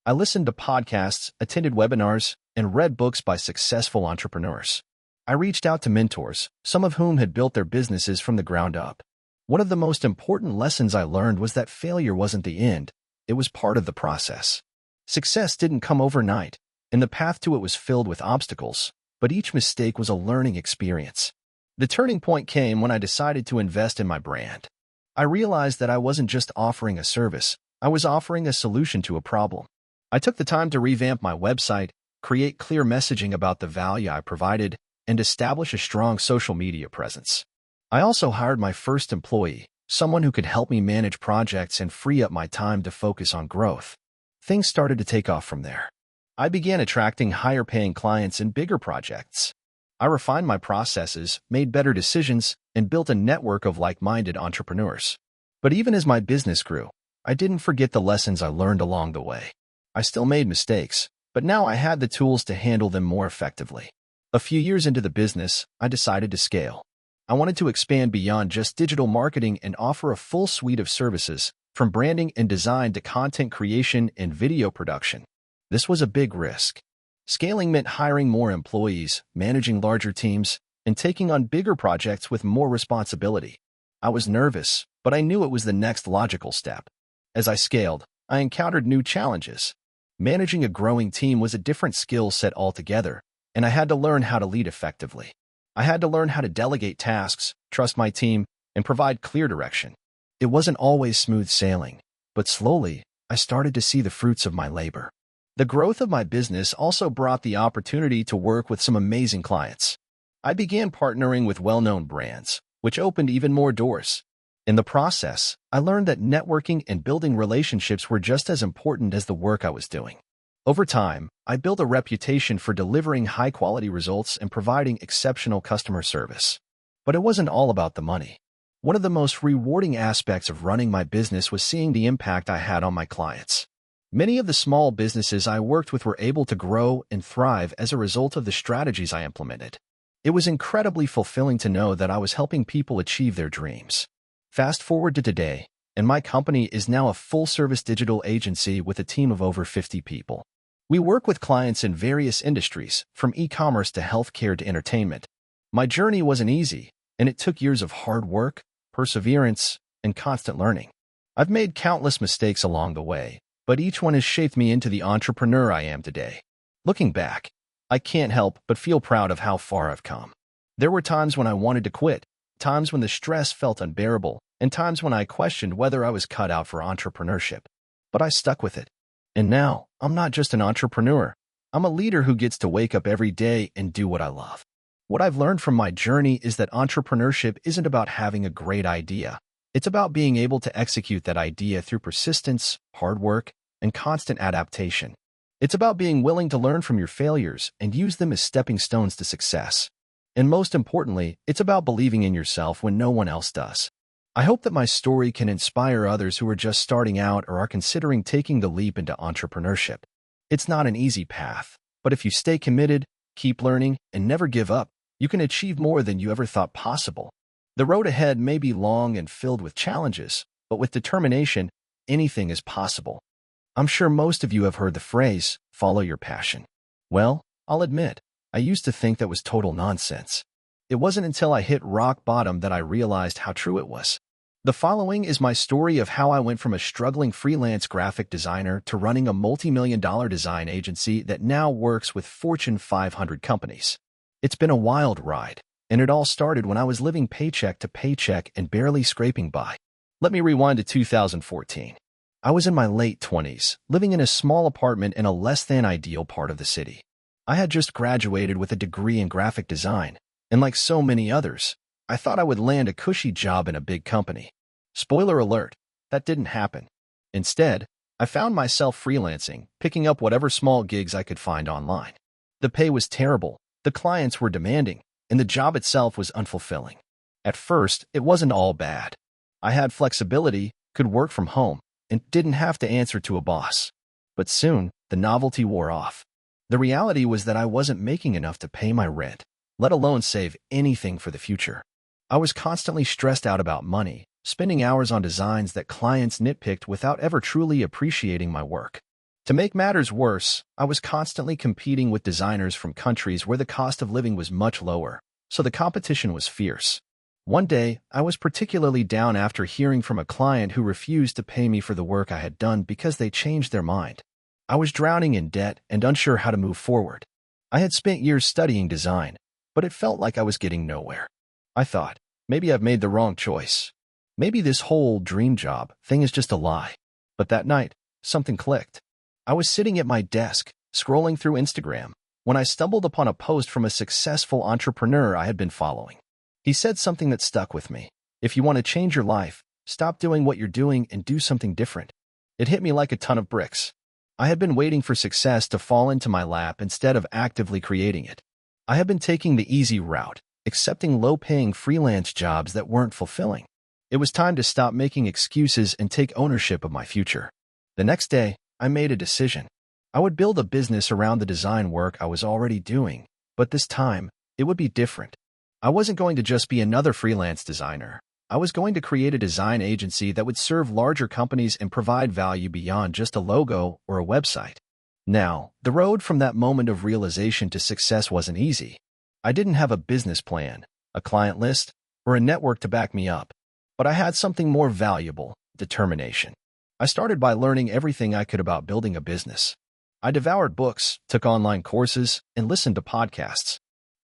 [SPEAKER 1] I listened to podcasts, attended webinars, and read books by successful entrepreneurs. I reached out to mentors, some of whom had built their businesses from the ground up. One of the most important lessons I learned was that failure wasn't the end, it was part of the process. Success didn't come overnight, and the path to it was filled with obstacles, but each mistake was a learning experience. The turning point came when I decided to invest in my brand. I realized that I wasn't just offering a service, I was offering a solution to a problem. I took the time to revamp my website, create clear messaging about the value I provided, and establish a strong social media presence. I also hired my first employee, someone who could help me manage projects and free up my time to focus on growth. Things started to take off from there. I began attracting higher-paying clients and bigger projects. I refined my processes, made better decisions, and built a network of like-minded entrepreneurs. But even as my business grew, I didn't forget the lessons I learned along the way. I still made mistakes, but now I had the tools to handle them more effectively. A few years into the business, I decided to scale. I wanted to expand beyond just digital marketing and offer a full suite of services, from branding and design to content creation and video production. This was a big risk. Scaling meant hiring more employees, managing larger teams, and taking on bigger projects with more responsibility. I was nervous, but I knew it was the next logical step. As I scaled, I encountered new challenges. Managing a growing team was a different skill set altogether, and I had to learn how to lead effectively. I had to learn how to delegate tasks, trust my team, and provide clear direction. It wasn't always smooth sailing, but slowly, I started to see the fruits of my labor. The growth of my business also brought the opportunity to work with some amazing clients. I began partnering with well-known brands, which opened even more doors. In the process, I learned that networking and building relationships were just as important as the work I was doing. Over time, I built a reputation for delivering high-quality results and providing exceptional customer service. But it wasn't all about the money. One of the most rewarding aspects of running my business was seeing the impact I had on my clients. Many of the small businesses I worked with were able to grow and thrive as a result of the strategies I implemented. It was incredibly fulfilling to know that I was helping people achieve their dreams. Fast forward to today, and my company is now a full-service digital agency with a team of over 50 people. We work with clients in various industries, from e-commerce to healthcare to entertainment. My journey wasn't easy, and it took years of hard work, perseverance, and constant learning. I've made countless mistakes along the way, but each one has shaped me into the entrepreneur I am today. Looking back, I can't help but feel proud of how far I've come. There were times when I wanted to quit, times when the stress felt unbearable, and times when I questioned whether I was cut out for entrepreneurship. But I stuck with it. And now, I'm not just an entrepreneur. I'm a leader who gets to wake up every day and do what I love. What I've learned from my journey is that entrepreneurship isn't about having a great idea. It's about being able to execute that idea through persistence, hard work, and constant adaptation. It's about being willing to learn from your failures and use them as stepping stones to success. And most importantly, it's about believing in yourself when no one else does. I hope that my story can inspire others who are just starting out or are considering taking the leap into entrepreneurship. It's not an easy path, but if you stay committed, keep learning, and never give up, you can achieve more than you ever thought possible. The road ahead may be long and filled with challenges, but with determination, anything is possible. I'm sure most of you have heard the phrase, follow your passion. Well, I'll admit, I used to think that was total nonsense. It wasn't until I hit rock bottom that I realized how true it was. The following is my story of how I went from a struggling freelance graphic designer to running a multi-million-dollar design agency that now works with Fortune 500 companies. It's been a wild ride, and it all started when I was living paycheck to paycheck and barely scraping by. Let me rewind to 2014. I was in my late 20s, living in a small apartment in a less-than-ideal part of the city. I had just graduated with a degree in graphic design, and like so many others, I thought I would land a cushy job in a big company. Spoiler alert, that didn't happen. Instead, I found myself freelancing, picking up whatever small gigs I could find online. The pay was terrible, the clients were demanding, and the job itself was unfulfilling. At first, it wasn't all bad. I had flexibility, could work from home, and didn't have to answer to a boss. But soon, the novelty wore off. The reality was that I wasn't making enough to pay my rent, let alone save anything for the future. I was constantly stressed out about money, spending hours on designs that clients nitpicked without ever truly appreciating my work. To make matters worse, I was constantly competing with designers from countries where the cost of living was much lower, so the competition was fierce. One day, I was particularly down after hearing from a client who refused to pay me for the work I had done because they changed their mind. I was drowning in debt and unsure how to move forward. I had spent years studying design, but it felt like I was getting nowhere. I thought, maybe I've made the wrong choice. Maybe this whole dream job thing is just a lie. But that night, something clicked. I was sitting at my desk, scrolling through Instagram, when I stumbled upon a post from a successful entrepreneur I had been following. He said something that stuck with me. If you want to change your life, stop doing what you're doing and do something different. It hit me like a ton of bricks. I had been waiting for success to fall into my lap instead of actively creating it. I had been taking the easy route, accepting low-paying freelance jobs that weren't fulfilling. It was time to stop making excuses and take ownership of my future. The next day, I made a decision. I would build a business around the design work I was already doing, but this time, it would be different. I wasn't going to just be another freelance designer. I was going to create a design agency that would serve larger companies and provide value beyond just a logo or a website. Now, the road from that moment of realization to success wasn't easy. I didn't have a business plan, a client list, or a network to back me up. But I had something more valuable, determination. I started by learning everything I could about building a business. I devoured books, took online courses, and listened to podcasts.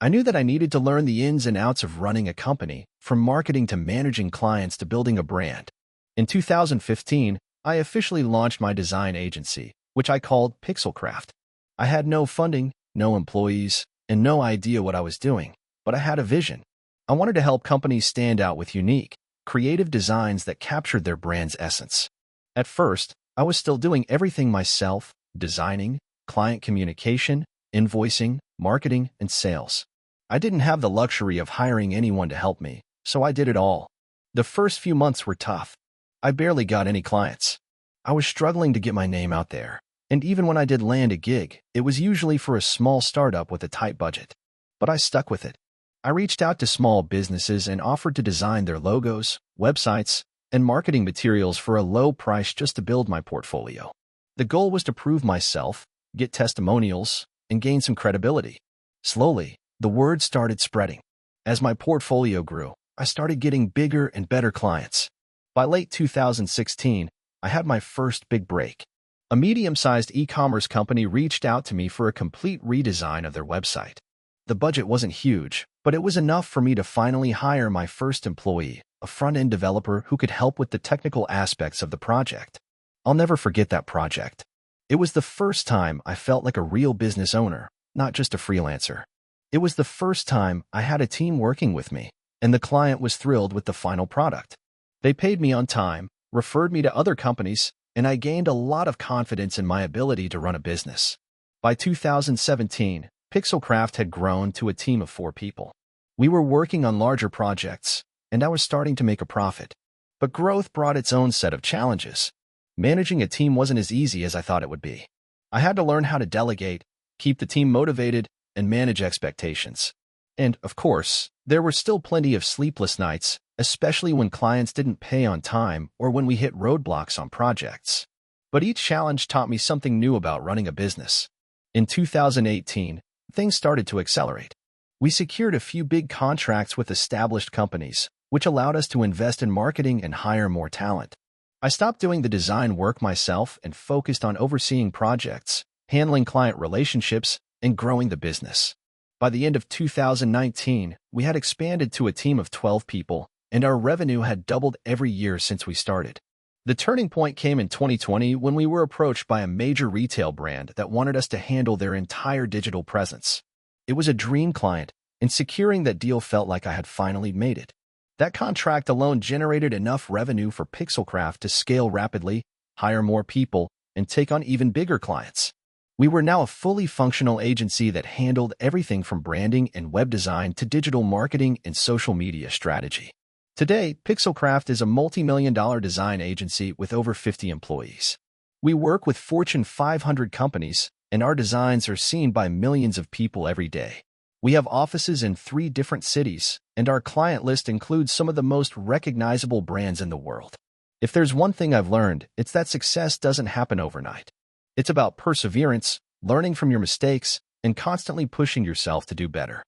[SPEAKER 1] I knew that I needed to learn the ins and outs of running a company, from marketing to managing clients to building a brand. In 2015, I officially launched my design agency, which I called Pixelcraft. I had no funding, no employees, and no idea what I was doing, but I had a vision. I wanted to help companies stand out with unique, creative designs that captured their brand's essence. At first, I was still doing everything myself, designing, client communication, invoicing, marketing, and sales. I didn't have the luxury of hiring anyone to help me, so I did it all. The first few months were tough. I barely got any clients. I was struggling to get my name out there, and even when I did land a gig, it was usually for a small startup with a tight budget. But I stuck with it. I reached out to small businesses and offered to design their logos, websites, and marketing materials for a low price just to build my portfolio. The goal was to prove myself, get testimonials, and gain some credibility. Slowly, the word started spreading. As my portfolio grew, I started getting bigger and better clients. By late 2016, I had my first big break. A medium-sized e-commerce company reached out to me for a complete redesign of their website. The budget wasn't huge, but it was enough for me to finally hire my first employee, a front-end developer who could help with the technical aspects of the project. I'll never forget that project. It was the first time I felt like a real business owner, not just a freelancer. It was the first time I had a team working with me, and the client was thrilled with the final product. They paid me on time, referred me to other companies, and I gained a lot of confidence in my ability to run a business. By 2017, Pixelcraft had grown to a team of 4 people. We were working on larger projects, and I was starting to make a profit. But growth brought its own set of challenges. Managing a team wasn't as easy as I thought it would be. I had to learn how to delegate, keep the team motivated, and manage expectations. And, of course, there were still plenty of sleepless nights, especially when clients didn't pay on time or when we hit roadblocks on projects. But each challenge taught me something new about running a business. In 2018, things started to accelerate. We secured a few big contracts with established companies, which allowed us to invest in marketing and hire more talent. I stopped doing the design work myself and focused on overseeing projects, handling client relationships, and growing the business. By the end of 2019, we had expanded to a team of 12 people, and our revenue had doubled every year since we started. The turning point came in 2020 when we were approached by a major retail brand that wanted us to handle their entire digital presence. It was a dream client, and securing that deal felt like I had finally made it. That contract alone generated enough revenue for Pixelcraft to scale rapidly, hire more people, and take on even bigger clients. We were now a fully functional agency that handled everything from branding and web design to digital marketing and social media strategy. Today, Pixelcraft is a multi-million-dollar design agency with over 50 employees. We work with Fortune 500 companies, and our designs are seen by millions of people every day. We have offices in 3 different cities, and our client list includes some of the most recognizable brands in the world. If there's one thing I've learned, it's that success doesn't happen overnight. It's about perseverance, learning from your mistakes, and constantly pushing yourself to do better.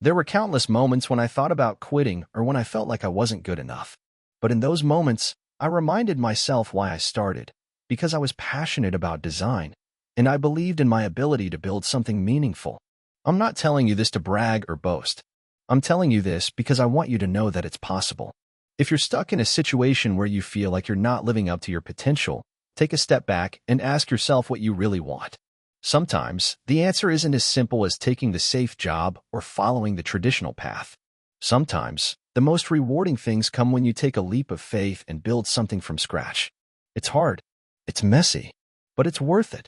[SPEAKER 1] There were countless moments when I thought about quitting or when I felt like I wasn't good enough. But in those moments, I reminded myself why I started, because I was passionate about design, and I believed in my ability to build something meaningful. I'm not telling you this to brag or boast. I'm telling you this because I want you to know that it's possible. If you're stuck in a situation where you feel like you're not living up to your potential, take a step back and ask yourself what you really want. Sometimes, the answer isn't as simple as taking the safe job or following the traditional path. Sometimes, the most rewarding things come when you take a leap of faith and build something from scratch. It's hard, it's messy, but it's worth it.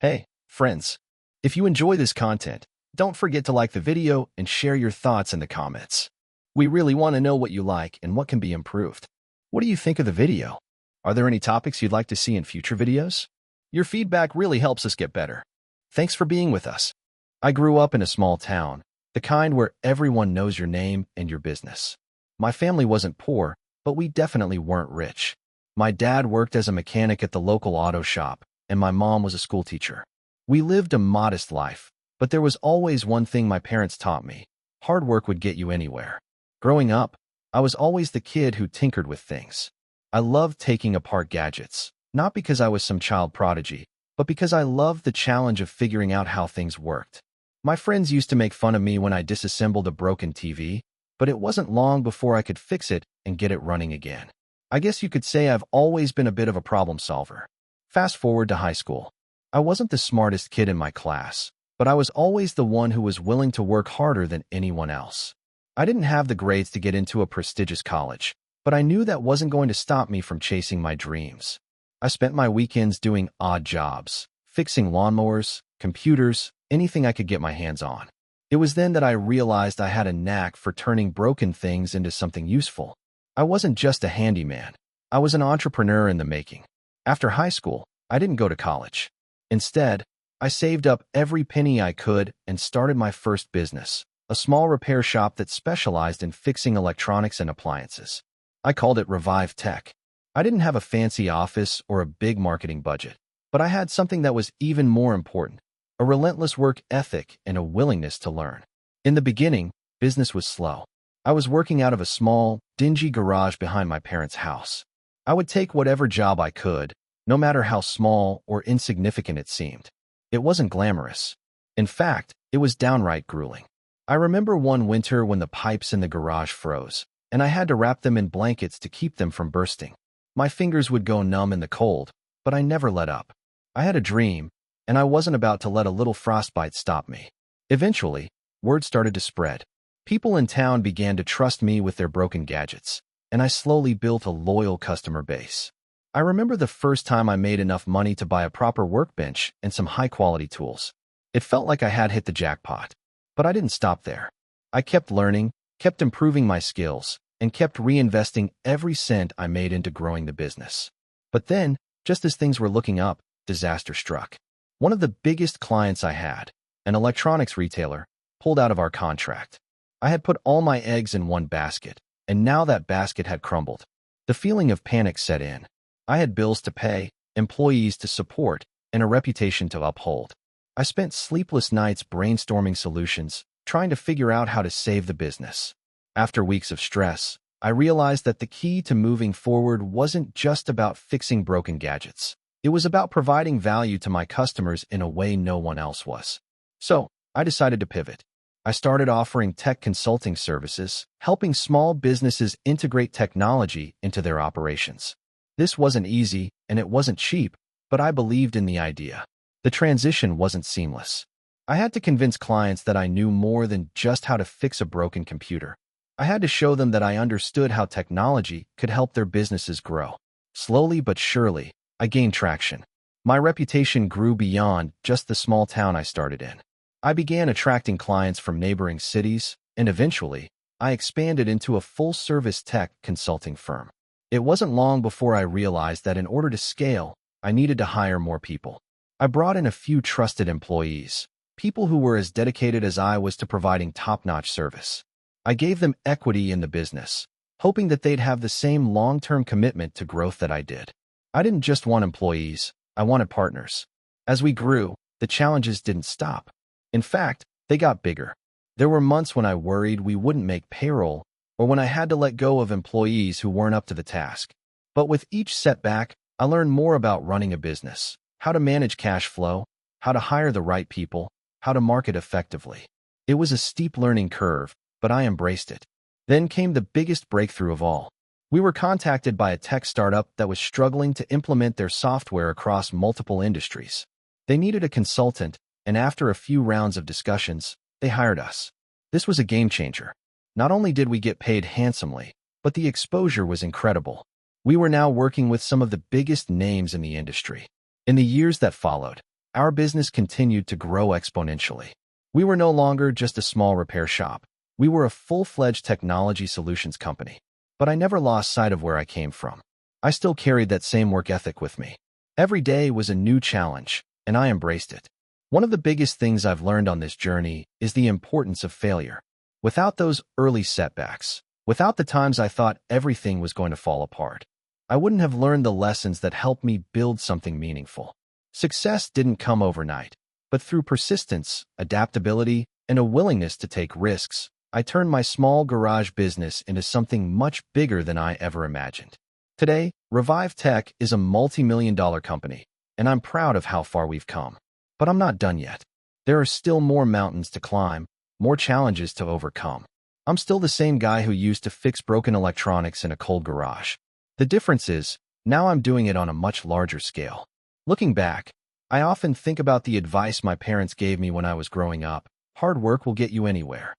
[SPEAKER 1] Hey, friends, if you enjoy this content, don't forget to like the video and share your thoughts in the comments. We really want to know what you like and what can be improved. What do you think of the video? Are there any topics you'd like to see in future videos? Your feedback really helps us get better. Thanks for being with us. I grew up in a small town, the kind where everyone knows your name and your business. My family wasn't poor, but we definitely weren't rich. My dad worked as a mechanic at the local auto shop, and my mom was a schoolteacher. We lived a modest life, but there was always one thing my parents taught me: hard work would get you anywhere. Growing up, I was always the kid who tinkered with things. I loved taking apart gadgets, not because I was some child prodigy, but because I loved the challenge of figuring out how things worked. My friends used to make fun of me when I disassembled a broken TV, but it wasn't long before I could fix it and get it running again. I guess you could say I've always been a bit of a problem solver. Fast forward to high school. I wasn't the smartest kid in my class, but I was always the one who was willing to work harder than anyone else. I didn't have the grades to get into a prestigious college, but I knew that wasn't going to stop me from chasing my dreams. I spent my weekends doing odd jobs, fixing lawnmowers, computers, anything I could get my hands on. It was then that I realized I had a knack for turning broken things into something useful. I wasn't just a handyman. I was an entrepreneur in the making. After high school, I didn't go to college. Instead, I saved up every penny I could and started my first business, a small repair shop that specialized in fixing electronics and appliances. I called it Revive Tech. I didn't have a fancy office or a big marketing budget, but I had something that was even more important: a relentless work ethic and a willingness to learn. In the beginning, business was slow. I was working out of a small, dingy garage behind my parents' house. I would take whatever job I could, no matter how small or insignificant it seemed. It wasn't glamorous. In fact, it was downright grueling. I remember one winter when the pipes in the garage froze, and I had to wrap them in blankets to keep them from bursting. My fingers would go numb in the cold, but I never let up. I had a dream, and I wasn't about to let a little frostbite stop me. Eventually, word started to spread. People in town began to trust me with their broken gadgets, and I slowly built a loyal customer base. I remember the first time I made enough money to buy a proper workbench and some high-quality tools. It felt like I had hit the jackpot. But I didn't stop there. I kept learning, kept improving my skills, and kept reinvesting every cent I made into growing the business. But then, just as things were looking up, disaster struck. One of the biggest clients I had, an electronics retailer, pulled out of our contract. I had put all my eggs in one basket, and now that basket had crumbled. The feeling of panic set in. I had bills to pay, employees to support, and a reputation to uphold. I spent sleepless nights brainstorming solutions, trying to figure out how to save the business. After weeks of stress, I realized that the key to moving forward wasn't just about fixing broken gadgets. It was about providing value to my customers in a way no one else was. So, I decided to pivot. I started offering tech consulting services, helping small businesses integrate technology into their operations. This wasn't easy, and it wasn't cheap, but I believed in the idea. The transition wasn't seamless. I had to convince clients that I knew more than just how to fix a broken computer. I had to show them that I understood how technology could help their businesses grow. Slowly but surely, I gained traction. My reputation grew beyond just the small town I started in. I began attracting clients from neighboring cities, and eventually, I expanded into a full-service tech consulting firm. It wasn't long before I realized that in order to scale, I needed to hire more people. I brought in a few trusted employees, people who were as dedicated as I was to providing top-notch service. I gave them equity in the business, hoping that they'd have the same long-term commitment to growth that I did. I didn't just want employees, I wanted partners. As we grew, the challenges didn't stop. In fact, they got bigger. There were months when I worried we wouldn't make payroll, or when I had to let go of employees who weren't up to the task. But with each setback, I learned more about running a business, how to manage cash flow, how to hire the right people, how to market effectively. It was a steep learning curve, but I embraced it. Then came the biggest breakthrough of all. We were contacted by a tech startup that was struggling to implement their software across multiple industries. They needed a consultant, and after a few rounds of discussions, they hired us. This was a game changer. Not only did we get paid handsomely, but the exposure was incredible. We were now working with some of the biggest names in the industry. In the years that followed, our business continued to grow exponentially. We were no longer just a small repair shop. We were a full-fledged technology solutions company. But I never lost sight of where I came from. I still carried that same work ethic with me. Every day was a new challenge, and I embraced it. One of the biggest things I've learned on this journey is the importance of failure. Without those early setbacks, without the times I thought everything was going to fall apart, I wouldn't have learned the lessons that helped me build something meaningful. Success didn't come overnight, but through persistence, adaptability, and a willingness to take risks, I turned my small garage business into something much bigger than I ever imagined. Today, Revive Tech is a multi-million-dollar company, and I'm proud of how far we've come. But I'm not done yet. There are still more mountains to climb, more challenges to overcome. I'm still the same guy who used to fix broken electronics in a cold garage. The difference is, now I'm doing it on a much larger scale. Looking back, I often think about the advice my parents gave me when I was growing up. Hard work will get you anywhere.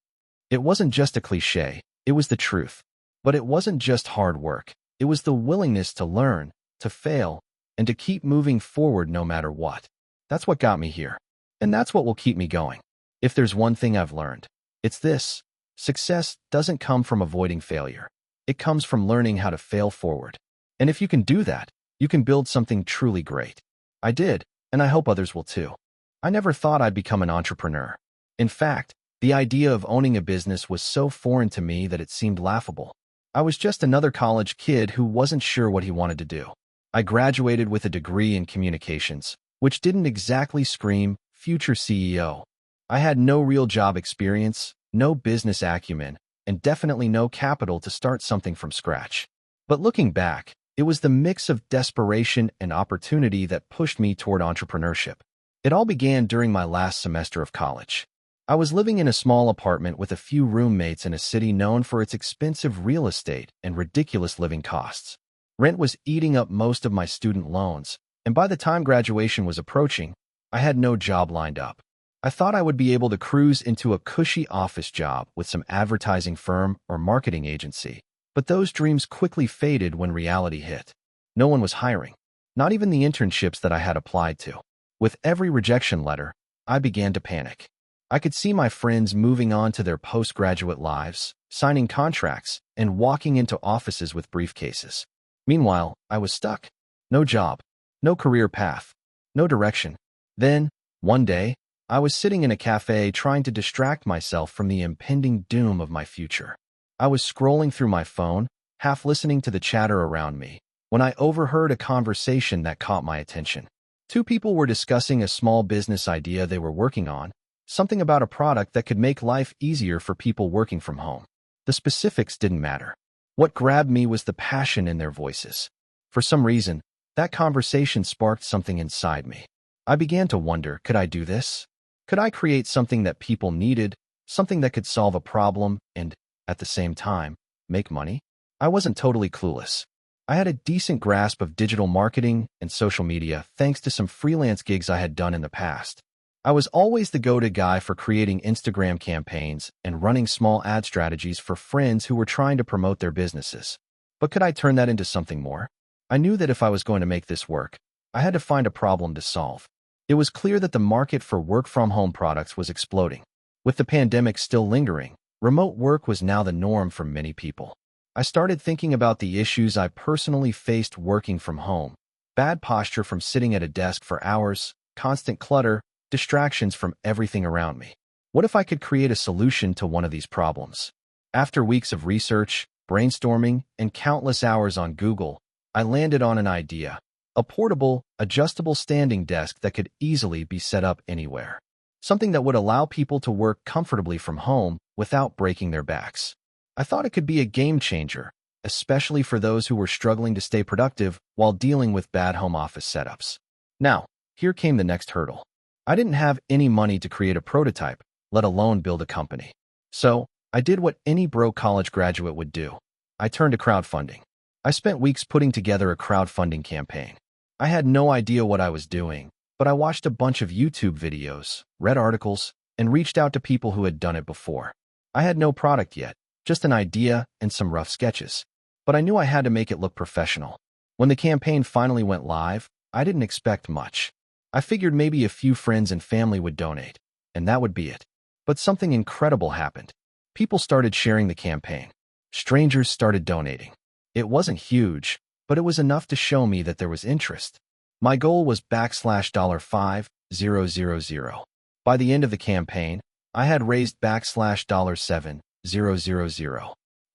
[SPEAKER 1] It wasn't just a cliche, it was the truth. But it wasn't just hard work. It was the willingness to learn, to fail, and to keep moving forward no matter what. That's what got me here. And that's what will keep me going. If there's one thing I've learned, it's this. Success doesn't come from avoiding failure. It comes from learning how to fail forward. And if you can do that, you can build something truly great. I did, and I hope others will too. I never thought I'd become an entrepreneur. In fact, the idea of owning a business was so foreign to me that it seemed laughable. I was just another college kid who wasn't sure what he wanted to do. I graduated with a degree in communications, which didn't exactly scream future CEO. I had no real job experience, no business acumen, and definitely no capital to start something from scratch. But looking back, it was the mix of desperation and opportunity that pushed me toward entrepreneurship. It all began during my last semester of college. I was living in a small apartment with a few roommates in a city known for its expensive real estate and ridiculous living costs. Rent was eating up most of my student loans, and by the time graduation was approaching, I had no job lined up. I thought I would be able to cruise into a cushy office job with some advertising firm or marketing agency, but those dreams quickly faded when reality hit. No one was hiring, not even the internships that I had applied to. With every rejection letter, I began to panic. I could see my friends moving on to their postgraduate lives, signing contracts, and walking into offices with briefcases. Meanwhile, I was stuck. No job, no career path, no direction. Then, one day, I was sitting in a cafe trying to distract myself from the impending doom of my future. I was scrolling through my phone, half listening to the chatter around me, when I overheard a conversation that caught my attention. Two people were discussing a small business idea they were working on, something about a product that could make life easier for people working from home. The specifics didn't matter. What grabbed me was the passion in their voices. For some reason, that conversation sparked something inside me. I began to wonder, could I do this? Could I create something that people needed, something that could solve a problem and, at the same time, make money? I wasn't totally clueless. I had a decent grasp of digital marketing and social media thanks to some freelance gigs I had done in the past. I was always the go-to guy for creating Instagram campaigns and running small ad strategies for friends who were trying to promote their businesses. But could I turn that into something more? I knew that if I was going to make this work, I had to find a problem to solve. It was clear that the market for work-from-home products was exploding. With the pandemic still lingering, remote work was now the norm for many people. I started thinking about the issues I personally faced working from home: bad posture from sitting at a desk for hours, constant clutter, distractions from everything around me. What if I could create a solution to one of these problems? After weeks of research, brainstorming, and countless hours on Google, I landed on an idea: a portable, adjustable standing desk that could easily be set up anywhere. Something that would allow people to work comfortably from home without breaking their backs. I thought it could be a game changer, especially for those who were struggling to stay productive while dealing with bad home office setups. Now, here came the next hurdle. I didn't have any money to create a prototype, let alone build a company. So, I did what any broke college graduate would do. I turned to crowdfunding. I spent weeks putting together a crowdfunding campaign. I had no idea what I was doing, but I watched a bunch of YouTube videos, read articles, and reached out to people who had done it before. I had no product yet, just an idea and some rough sketches. But I knew I had to make it look professional. When the campaign finally went live, I didn't expect much. I figured maybe a few friends and family would donate, and that would be it. But something incredible happened. People started sharing the campaign. Strangers started donating. It wasn't huge, but it was enough to show me that there was interest. My goal was $5,000. By the end of the campaign, I had raised $7,000.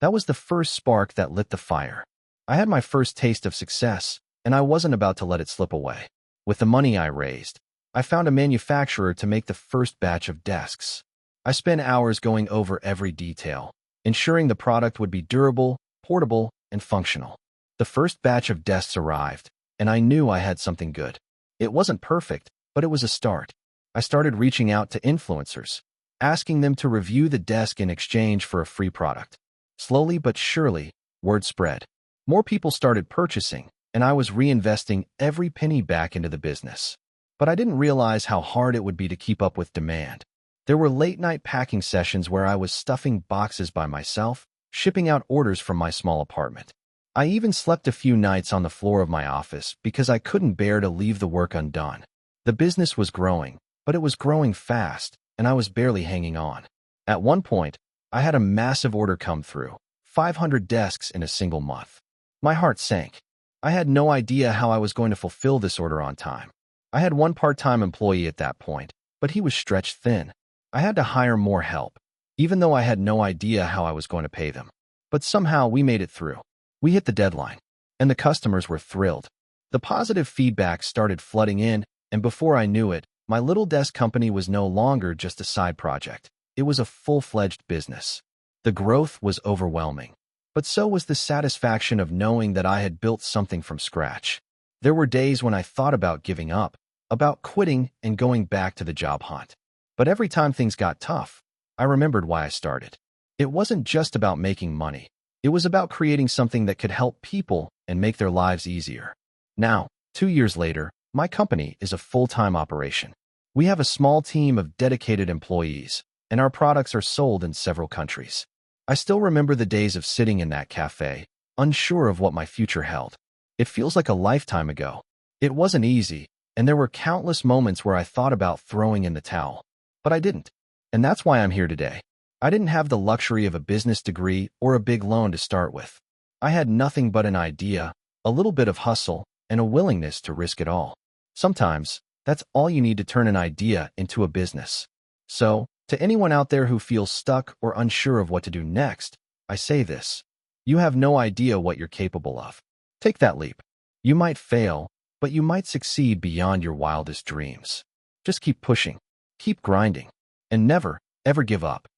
[SPEAKER 1] That was the first spark that lit the fire. I had my first taste of success, and I wasn't about to let it slip away. With the money I raised, I found a manufacturer to make the first batch of desks. I spent hours going over every detail, ensuring the product would be durable, portable, and functional. The first batch of desks arrived, and I knew I had something good. It wasn't perfect, but it was a start. I started reaching out to influencers, asking them to review the desk in exchange for a free product. Slowly but surely, word spread. More people started purchasing, and I was reinvesting every penny back into the business. But I didn't realize how hard it would be to keep up with demand. There were late-night packing sessions where I was stuffing boxes by myself, shipping out orders from my small apartment. I even slept a few nights on the floor of my office because I couldn't bear to leave the work undone. The business was growing, but it was growing fast, and I was barely hanging on. At one point, I had a massive order come through, 500 desks in a single month. My heart sank. I had no idea how I was going to fulfill this order on time. I had one part-time employee at that point, but he was stretched thin. I had to hire more help, even though I had no idea how I was going to pay them. But somehow we made it through. We hit the deadline, and the customers were thrilled. The positive feedback started flooding in, and before I knew it, my little desk company was no longer just a side project. It was a full-fledged business. The growth was overwhelming, but so was the satisfaction of knowing that I had built something from scratch. There were days when I thought about giving up, about quitting and going back to the job hunt. But every time things got tough, I remembered why I started. It wasn't just about making money. It was about creating something that could help people and make their lives easier. Now, 2 years later, my company is a full-time operation. We have a small team of dedicated employees, and our products are sold in several countries. I still remember the days of sitting in that cafe, unsure of what my future held. It feels like a lifetime ago. It wasn't easy, and there were countless moments where I thought about throwing in the towel. But I didn't. And that's why I'm here today. I didn't have the luxury of a business degree or a big loan to start with. I had nothing but an idea, a little bit of hustle, and a willingness to risk it all. Sometimes, that's all you need to turn an idea into a business. So, to anyone out there who feels stuck or unsure of what to do next, I say this: you have no idea what you're capable of. Take that leap. You might fail, but you might succeed beyond your wildest dreams. Just keep pushing, keep grinding, and never, ever give up.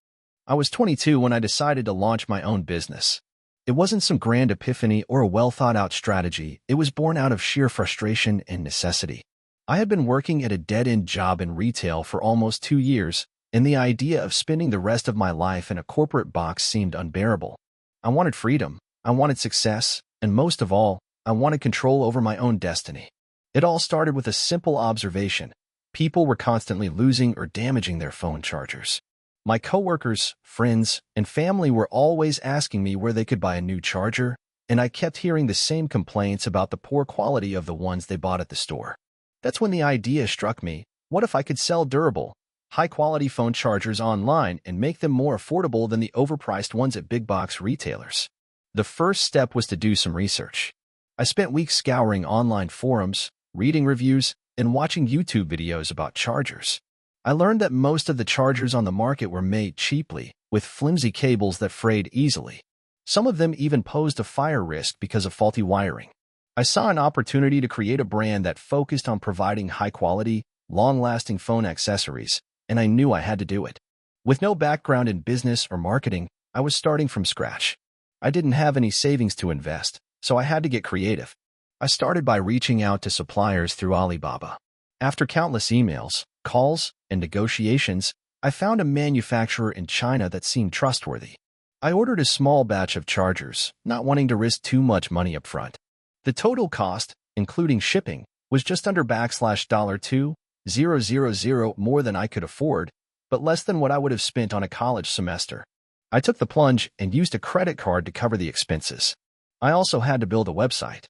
[SPEAKER 1] I was 22 when I decided to launch my own business. It wasn't some grand epiphany or a well-thought-out strategy. It was born out of sheer frustration and necessity. I had been working at a dead-end job in retail for almost 2 years, and the idea of spending the rest of my life in a corporate box seemed unbearable. I wanted freedom, I wanted success, and most of all, I wanted control over my own destiny. It all started with a simple observation. People were constantly losing or damaging their phone chargers. My coworkers, friends, and family were always asking me where they could buy a new charger, and I kept hearing the same complaints about the poor quality of the ones they bought at the store. That's when the idea struck me. What if I could sell durable, high-quality phone chargers online and make them more affordable than the overpriced ones at big-box retailers? The first step was to do some research. I spent weeks scouring online forums, reading reviews, and watching YouTube videos about chargers. I learned that most of the chargers on the market were made cheaply, with flimsy cables that frayed easily. Some of them even posed a fire risk because of faulty wiring. I saw an opportunity to create a brand that focused on providing high-quality, long-lasting phone accessories, and I knew I had to do it. With no background in business or marketing, I was starting from scratch. I didn't have any savings to invest, so I had to get creative. I started by reaching out to suppliers through Alibaba. After countless emails, calls, and negotiations, I found a manufacturer in China that seemed trustworthy. I ordered a small batch of chargers, not wanting to risk too much money up front. The total cost, including shipping, was just under $2,000 more than I could afford, but less than what I would have spent on a college semester. I took the plunge and used a credit card to cover the expenses. I also had to build a website.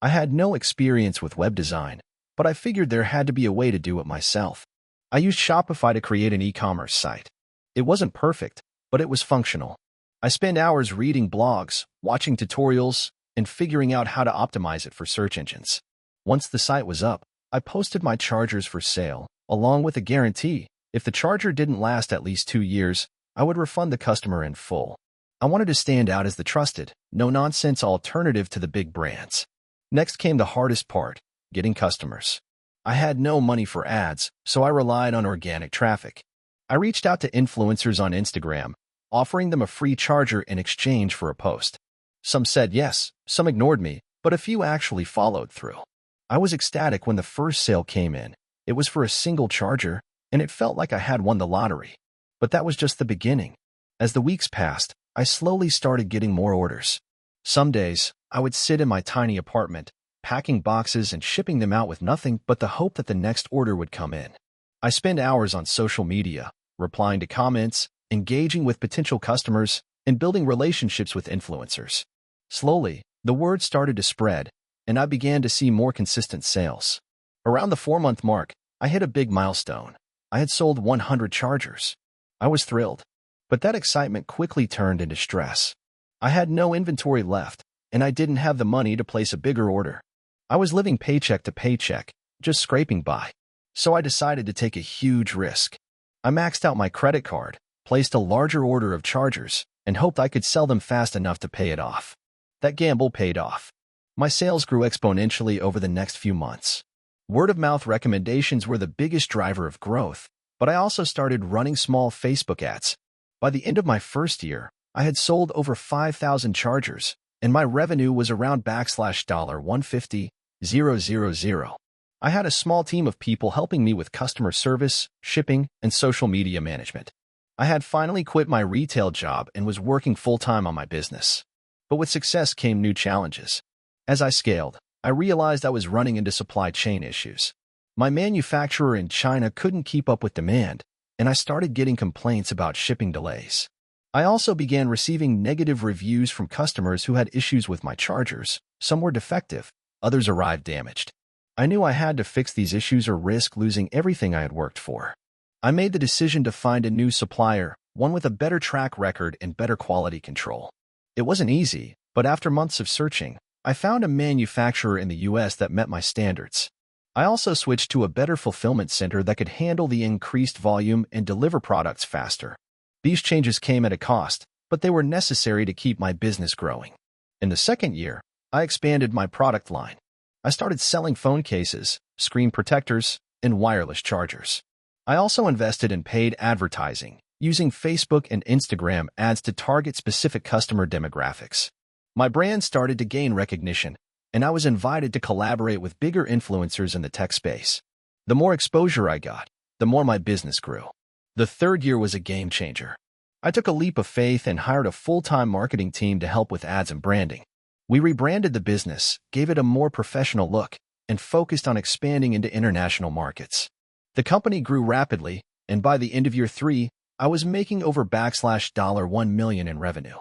[SPEAKER 1] I had no experience with web design, but I figured there had to be a way to do it myself. I used Shopify to create an e-commerce site. It wasn't perfect, but it was functional. I spent hours reading blogs, watching tutorials, and figuring out how to optimize it for search engines. Once the site was up, I posted my chargers for sale, along with a guarantee. If the charger didn't last at least 2 years, I would refund the customer in full. I wanted to stand out as the trusted, no-nonsense alternative to the big brands. Next came the hardest part, getting customers. I had no money for ads, so I relied on organic traffic. I reached out to influencers on Instagram, offering them a free charger in exchange for a post. Some said yes, some ignored me, but a few actually followed through. I was ecstatic when the first sale came in. It was for a single charger, and it felt like I had won the lottery. But that was just the beginning. As the weeks passed, I slowly started getting more orders. Some days, I would sit in my tiny apartment, packing boxes and shipping them out with nothing but the hope that the next order would come in. I spent hours on social media, replying to comments, engaging with potential customers, and building relationships with influencers. Slowly, the word started to spread, and I began to see more consistent sales. Around the 4-month mark, I hit a big milestone. I had sold 100 chargers. I was thrilled, but that excitement quickly turned into stress. I had no inventory left, and I didn't have the money to place a bigger order. I was living paycheck to paycheck, just scraping by. So I decided to take a huge risk. I maxed out my credit card, placed a larger order of chargers, and hoped I could sell them fast enough to pay it off. That gamble paid off. My sales grew exponentially over the next few months. Word-of-mouth recommendations were the biggest driver of growth, but I also started running small Facebook ads. By the end of my first year, I had sold over 5,000 chargers, and my revenue was around $150,000. I had a small team of people helping me with customer service, shipping, and social media management. I had finally quit my retail job and was working full-time on my business. But with success came new challenges. As I scaled, I realized I was running into supply chain issues. My manufacturer in China couldn't keep up with demand, and I started getting complaints about shipping delays. I also began receiving negative reviews from customers who had issues with my chargers. Some were defective, others arrived damaged. I knew I had to fix these issues or risk losing everything I had worked for. I made the decision to find a new supplier, one with a better track record and better quality control. It wasn't easy, but after months of searching, I found a manufacturer in the US that met my standards. I also switched to a better fulfillment center that could handle the increased volume and deliver products faster. These changes came at a cost, but they were necessary to keep my business growing. In the second year, I expanded my product line. I started selling phone cases, screen protectors, and wireless chargers. I also invested in paid advertising, using Facebook and Instagram ads to target specific customer demographics. My brand started to gain recognition, and I was invited to collaborate with bigger influencers in the tech space. The more exposure I got, the more my business grew. The third year was a game changer. I took a leap of faith and hired a full-time marketing team to help with ads and branding. We rebranded the business, gave it a more professional look, and focused on expanding into international markets. The company grew rapidly, and by the end of year 3, I was making over $1 million in revenue.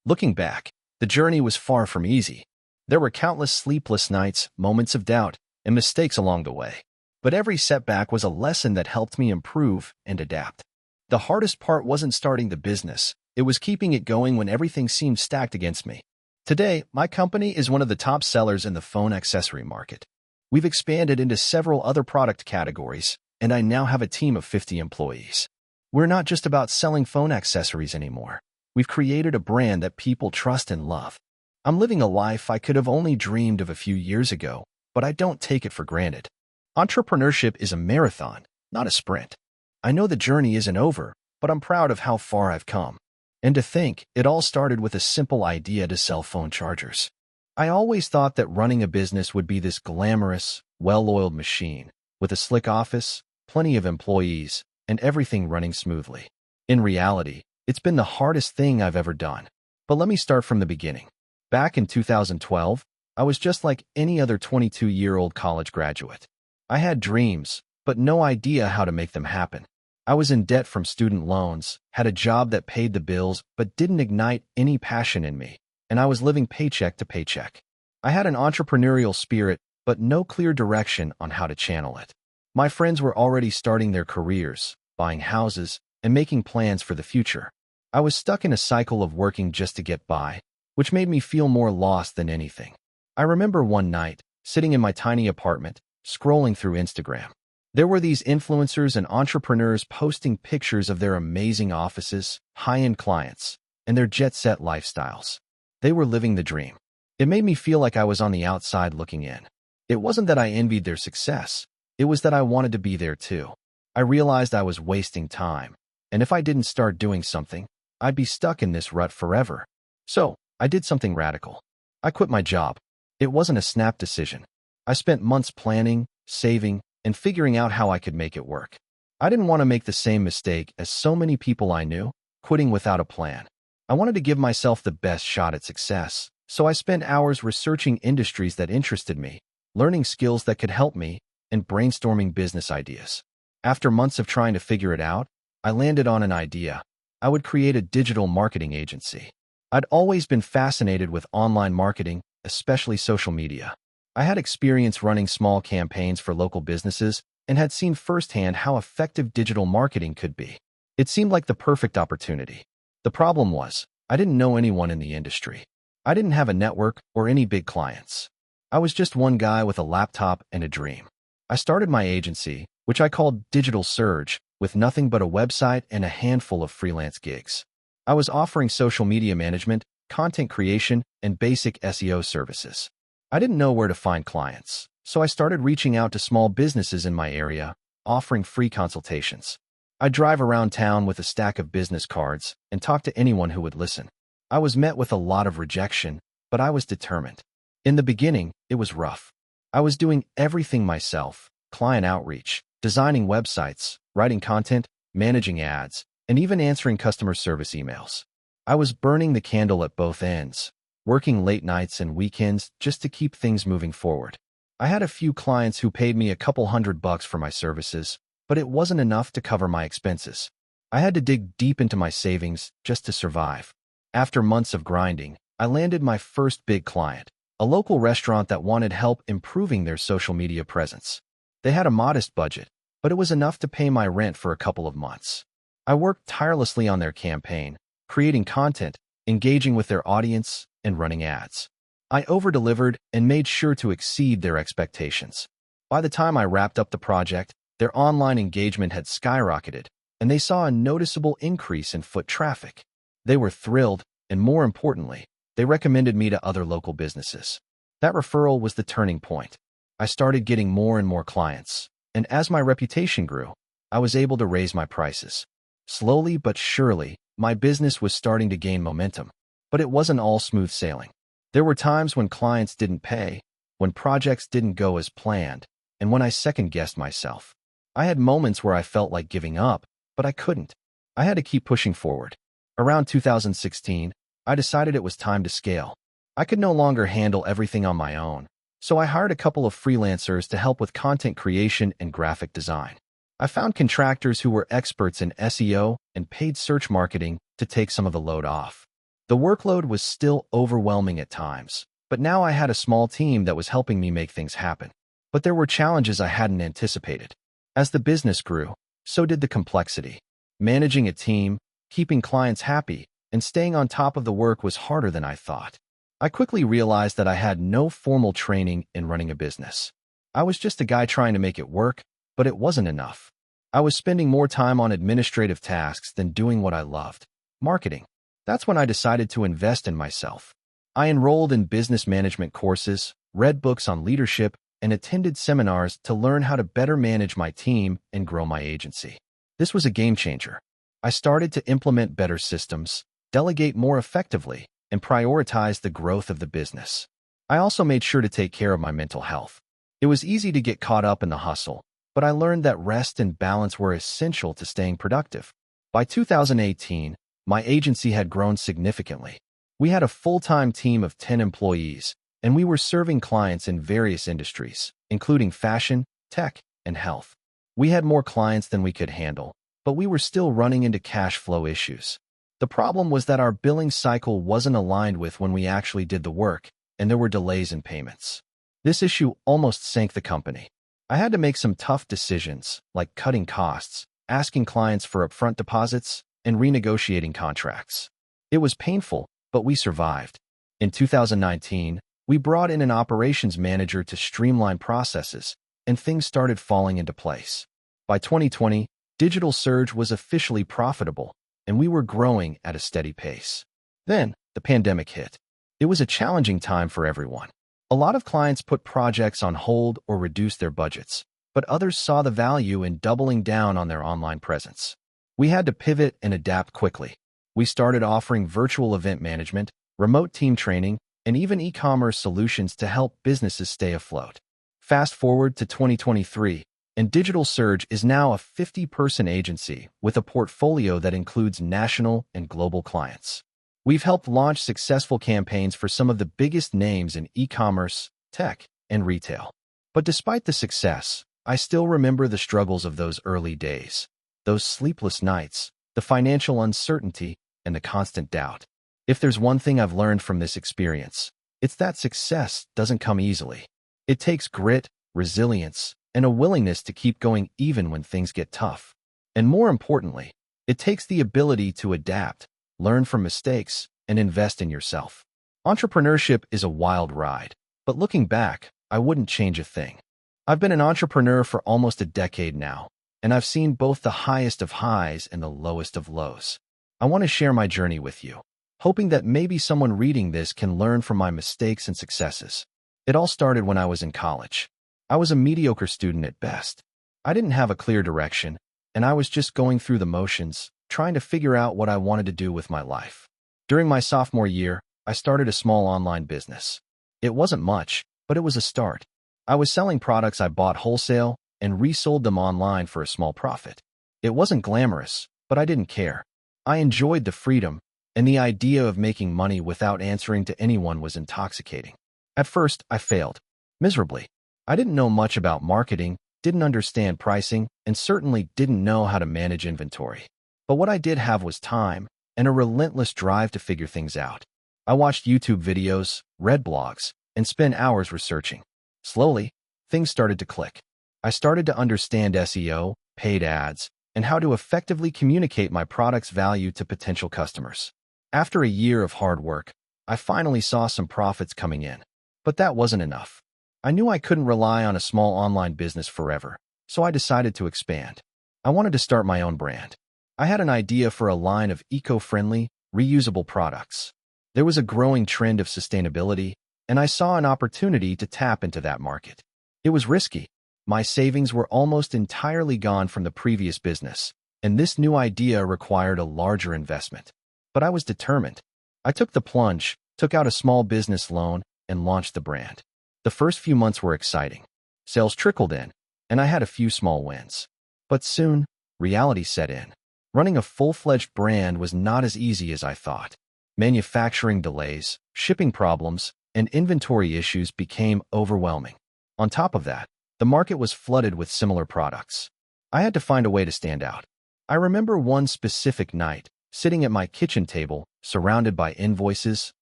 [SPEAKER 1] Looking back, the journey was far from easy. There were countless sleepless nights, moments of doubt, and mistakes along the way. But every setback was a lesson that helped me improve and adapt. The hardest part wasn't starting the business. It was keeping it going when everything seemed stacked against me. Today, my company is one of the top sellers in the phone accessory market. We've expanded into several other product categories, and I now have a team of 50 employees. We're not just about selling phone accessories anymore. We've created a brand that people trust and love. I'm living a life I could have only dreamed of a few years ago, but I don't take it for granted. Entrepreneurship is a marathon, not a sprint. I know the journey isn't over, but I'm proud of how far I've come. And to think, it all started with a simple idea to sell phone chargers. I always thought that running a business would be this glamorous, well-oiled machine, with a slick office, plenty of employees, and everything running smoothly. In reality, it's been the hardest thing I've ever done. But let me start from the beginning. Back in 2012, I was just like any other 22-year-old college graduate. I had dreams, but no idea how to make them happen. I was in debt from student loans, had a job that paid the bills but didn't ignite any passion in me, and I was living paycheck to paycheck. I had an entrepreneurial spirit, but no clear direction on how to channel it. My friends were already starting their careers, buying houses, and making plans for the future. I was stuck in a cycle of working just to get by, which made me feel more lost than anything. I remember one night, sitting in my tiny apartment, scrolling through Instagram. There were these influencers and entrepreneurs posting pictures of their amazing offices, high-end clients, and their jet-set lifestyles. They were living the dream. It made me feel like I was on the outside looking in. It wasn't that I envied their success. It was that I wanted to be there too. I realized I was wasting time, and if I didn't start doing something, I'd be stuck in this rut forever. So, I did something radical. I quit my job. It wasn't a snap decision. I spent months planning, saving, and figuring out how I could make it work. I didn't want to make the same mistake as so many people I knew, quitting without a plan. I wanted to give myself the best shot at success, so I spent hours researching industries that interested me, learning skills that could help me, and brainstorming business ideas. After months of trying to figure it out, I landed on an idea. I would create a digital marketing agency. I'd always been fascinated with online marketing, especially social media. I had experience running small campaigns for local businesses and had seen firsthand how effective digital marketing could be. It seemed like the perfect opportunity. The problem was, I didn't know anyone in the industry. I didn't have a network or any big clients. I was just one guy with a laptop and a dream. I started my agency, which I called Digital Surge, with nothing but a website and a handful of freelance gigs. I was offering social media management, content creation, and basic SEO services. I didn't know where to find clients, so I started reaching out to small businesses in my area, offering free consultations. I'd drive around town with a stack of business cards and talk to anyone who would listen. I was met with a lot of rejection, but I was determined. In the beginning, it was rough. I was doing everything myself: client outreach, designing websites, writing content, managing ads, and even answering customer service emails. I was burning the candle at both ends, working late nights and weekends just to keep things moving forward. I had a few clients who paid me a couple $100 for my services, but it wasn't enough to cover my expenses. I had to dig deep into my savings just to survive. After months of grinding, I landed my first big client, a local restaurant that wanted help improving their social media presence. They had a modest budget, but it was enough to pay my rent for a couple of months. I worked tirelessly on their campaign, creating content, engaging with their audience, and running ads. I over-delivered and made sure to exceed their expectations. By the time I wrapped up the project, their online engagement had skyrocketed, and they saw a noticeable increase in foot traffic. They were thrilled, and more importantly, they recommended me to other local businesses. That referral was the turning point. I started getting more and more clients, and as my reputation grew, I was able to raise my prices. Slowly but surely, my business was starting to gain momentum, but it wasn't all smooth sailing. There were times when clients didn't pay, when projects didn't go as planned, and when I second-guessed myself. I had moments where I felt like giving up, but I couldn't. I had to keep pushing forward. Around 2016, I decided it was time to scale. I could no longer handle everything on my own, so I hired a couple of freelancers to help with content creation and graphic design. I found contractors who were experts in SEO and paid search marketing to take some of the load off. The workload was still overwhelming at times, but now I had a small team that was helping me make things happen. But there were challenges I hadn't anticipated. As the business grew, so did the complexity. Managing a team, keeping clients happy, and staying on top of the work was harder than I thought. I quickly realized that I had no formal training in running a business. I was just a guy trying to make it work, but it wasn't enough. I was spending more time on administrative tasks than doing what I loved, marketing. That's when I decided to invest in myself. I enrolled in business management courses, read books on leadership, and attended seminars to learn how to better manage my team and grow my agency. This was a game changer. I started to implement better systems, delegate more effectively, and prioritize the growth of the business. I also made sure to take care of my mental health. It was easy to get caught up in the hustle, but I learned that rest and balance were essential to staying productive. By 2018, my agency had grown significantly. We had a full-time team of 10 employees, and we were serving clients in various industries, including fashion, tech, and health. We had more clients than we could handle, but we were still running into cash flow issues. The problem was that our billing cycle wasn't aligned with when we actually did the work, and there were delays in payments. This issue almost sank the company. I had to make some tough decisions, like cutting costs, asking clients for upfront deposits, and renegotiating contracts. It was painful, but we survived. In 2019, we brought in an operations manager to streamline processes, and things started falling into place. By 2020, Digital Surge was officially profitable, and we were growing at a steady pace. Then, the pandemic hit. It was a challenging time for everyone. A lot of clients put projects on hold or reduced their budgets, but others saw the value in doubling down on their online presence. We had to pivot and adapt quickly. We started offering virtual event management, remote team training, and even e-commerce solutions to help businesses stay afloat. Fast forward to 2023, and Digital Surge is now a 50-person agency with a portfolio that includes national and global clients. We've helped launch successful campaigns for some of the biggest names in e-commerce, tech, and retail. But despite the success, I still remember the struggles of those early days, those sleepless nights, the financial uncertainty, and the constant doubt. If there's one thing I've learned from this experience, it's that success doesn't come easily. It takes grit, resilience, and a willingness to keep going even when things get tough. And more importantly, it takes the ability to adapt, learn from mistakes, and invest in yourself. Entrepreneurship is a wild ride, but looking back, I wouldn't change a thing. I've been an entrepreneur for almost a decade now, and I've seen both the highest of highs and the lowest of lows. I want to share my journey with you, hoping that maybe someone reading this can learn from my mistakes and successes. It all started when I was in college. I was a mediocre student at best. I didn't have a clear direction, and I was just going through the motions, trying to figure out what I wanted to do with my life. During my sophomore year, I started a small online business. It wasn't much, but it was a start. I was selling products I bought wholesale and resold them online for a small profit. It wasn't glamorous, but I didn't care. I enjoyed the freedom, and the idea of making money without answering to anyone was intoxicating. At first, I failed, miserably. I didn't know much about marketing, didn't understand pricing, and certainly didn't know how to manage inventory. But what I did have was time and a relentless drive to figure things out. I watched YouTube videos, read blogs, and spent hours researching. Slowly, things started to click. I started to understand SEO, paid ads, and how to effectively communicate my product's value to potential customers. After a year of hard work, I finally saw some profits coming in. But that wasn't enough. I knew I couldn't rely on a small online business forever, so I decided to expand. I wanted to start my own brand. I had an idea for a line of eco-friendly, reusable products. There was a growing trend of sustainability, and I saw an opportunity to tap into that market. It was risky. My savings were almost entirely gone from the previous business, and this new idea required a larger investment. But I was determined. I took the plunge, took out a small business loan, and launched the brand. The first few months were exciting. Sales trickled in, and I had a few small wins. But soon, reality set in. Running a full-fledged brand was not as easy as I thought. Manufacturing delays, shipping problems, and inventory issues became overwhelming. On top of that, the market was flooded with similar products. I had to find a way to stand out. I remember one specific night, sitting at my kitchen table, surrounded by invoices,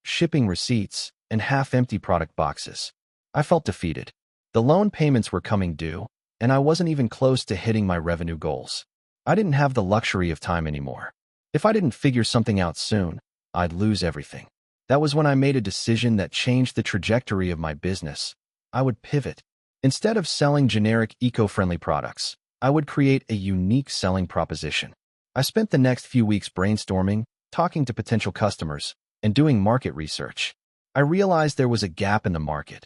[SPEAKER 1] shipping receipts, and half-empty product boxes. I felt defeated. The loan payments were coming due, and I wasn't even close to hitting my revenue goals. I didn't have the luxury of time anymore. If I didn't figure something out soon, I'd lose everything. That was when I made a decision that changed the trajectory of my business. I would pivot. Instead of selling generic eco-friendly products, I would create a unique selling proposition. I spent the next few weeks brainstorming, talking to potential customers, and doing market research. I realized there was a gap in the market.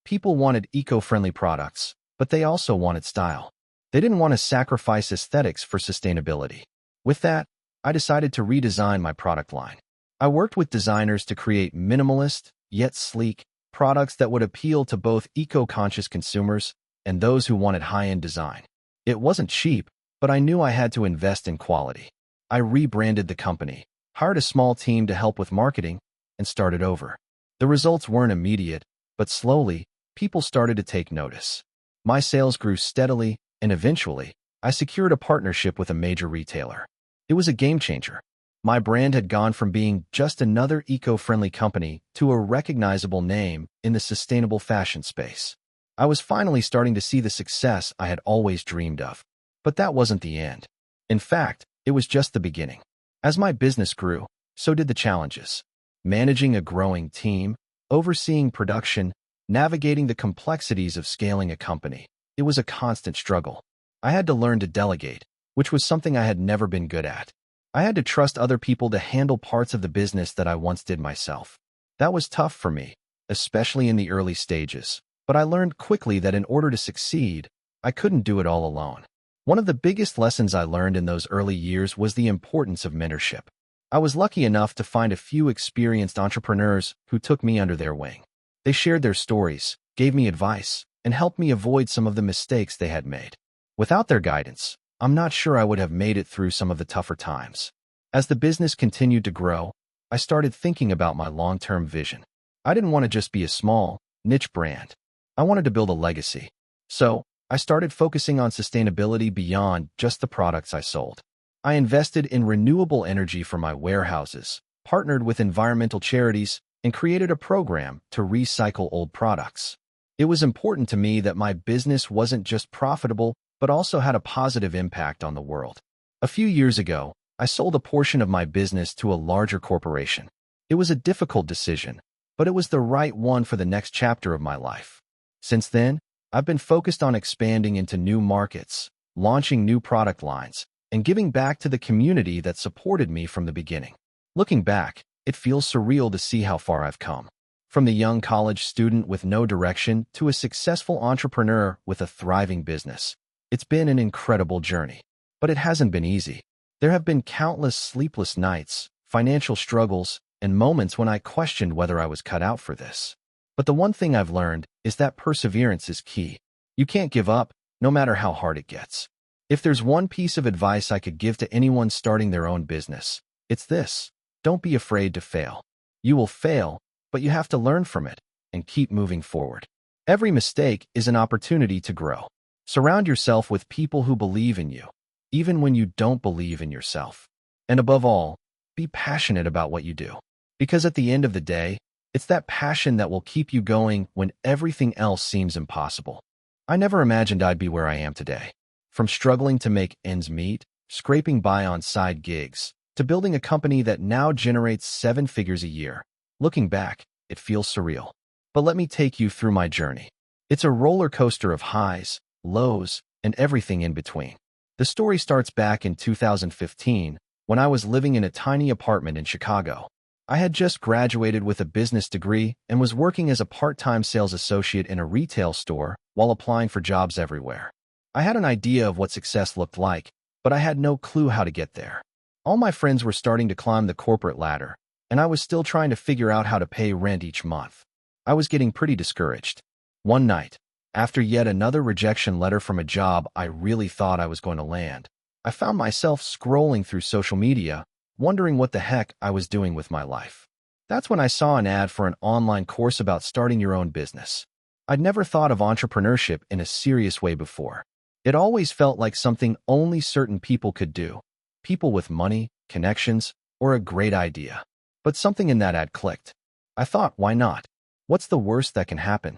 [SPEAKER 1] People wanted eco-friendly products, but they also wanted style. They didn't want to sacrifice aesthetics for sustainability. With that, I decided to redesign my product line. I worked with designers to create minimalist, yet sleek, products that would appeal to both eco-conscious consumers and those who wanted high-end design. It wasn't cheap, but I knew I had to invest in quality. I rebranded the company, hired a small team to help with marketing, and started over. The results weren't immediate, but slowly, people started to take notice. My sales grew steadily, and eventually, I secured a partnership with a major retailer. It was a game changer. My brand had gone from being just another eco-friendly company to a recognizable name in the sustainable fashion space. I was finally starting to see the success I had always dreamed of. But that wasn't the end. In fact, it was just the beginning. As my business grew, so did the challenges. Managing a growing team, overseeing production, navigating the complexities of scaling a company. It was a constant struggle. I had to learn to delegate, which was something I had never been good at. I had to trust other people to handle parts of the business that I once did myself. That was tough for me, especially in the early stages. But I learned quickly that in order to succeed, I couldn't do it all alone. One of the biggest lessons I learned in those early years was the importance of mentorship. I was lucky enough to find a few experienced entrepreneurs who took me under their wing. They shared their stories, gave me advice, and helped me avoid some of the mistakes they had made. Without their guidance, I'm not sure I would have made it through some of the tougher times. As the business continued to grow, I started thinking about my long-term vision. I didn't want to just be a small, niche brand. I wanted to build a legacy. So, I started focusing on sustainability beyond just the products I sold. I invested in renewable energy for my warehouses, partnered with environmental charities, and created a program to recycle old products. It was important to me that my business wasn't just profitable, but also had a positive impact on the world. A few years ago, I sold a portion of my business to a larger corporation. It was a difficult decision, but it was the right one for the next chapter of my life. Since then, I've been focused on expanding into new markets, launching new product lines, and giving back to the community that supported me from the beginning. Looking back, it feels surreal to see how far I've come. From the young college student with no direction to a successful entrepreneur with a thriving business. It's been an incredible journey, but it hasn't been easy. There have been countless sleepless nights, financial struggles, and moments when I questioned whether I was cut out for this. But the one thing I've learned is that perseverance is key. You can't give up, no matter how hard it gets. If there's one piece of advice I could give to anyone starting their own business, it's this: don't be afraid to fail. You will fail, but you have to learn from it and keep moving forward. Every mistake is an opportunity to grow. Surround yourself with people who believe in you, even when you don't believe in yourself. And above all, be passionate about what you do. Because at the end of the day, it's that passion that will keep you going when everything else seems impossible. I never imagined I'd be where I am today. From struggling to make ends meet, scraping by on side gigs, to building a company that now generates 7 figures a year. Looking back, it feels surreal. But let me take you through my journey. It's a roller coaster of highs, lows, and everything in between. The story starts back in 2015, when I was living in a tiny apartment in Chicago. I had just graduated with a business degree and was working as a part-time sales associate in a retail store while applying for jobs everywhere. I had an idea of what success looked like, but I had no clue how to get there. All my friends were starting to climb the corporate ladder, and I was still trying to figure out how to pay rent each month. I was getting pretty discouraged. One night, after yet another rejection letter from a job I really thought I was going to land, I found myself scrolling through social media, wondering what the heck I was doing with my life. That's when I saw an ad for an online course about starting your own business. I'd never thought of entrepreneurship in a serious way before. It always felt like something only certain people could do. People with money, connections, or a great idea. But something in that ad clicked. I thought, why not? What's the worst that can happen?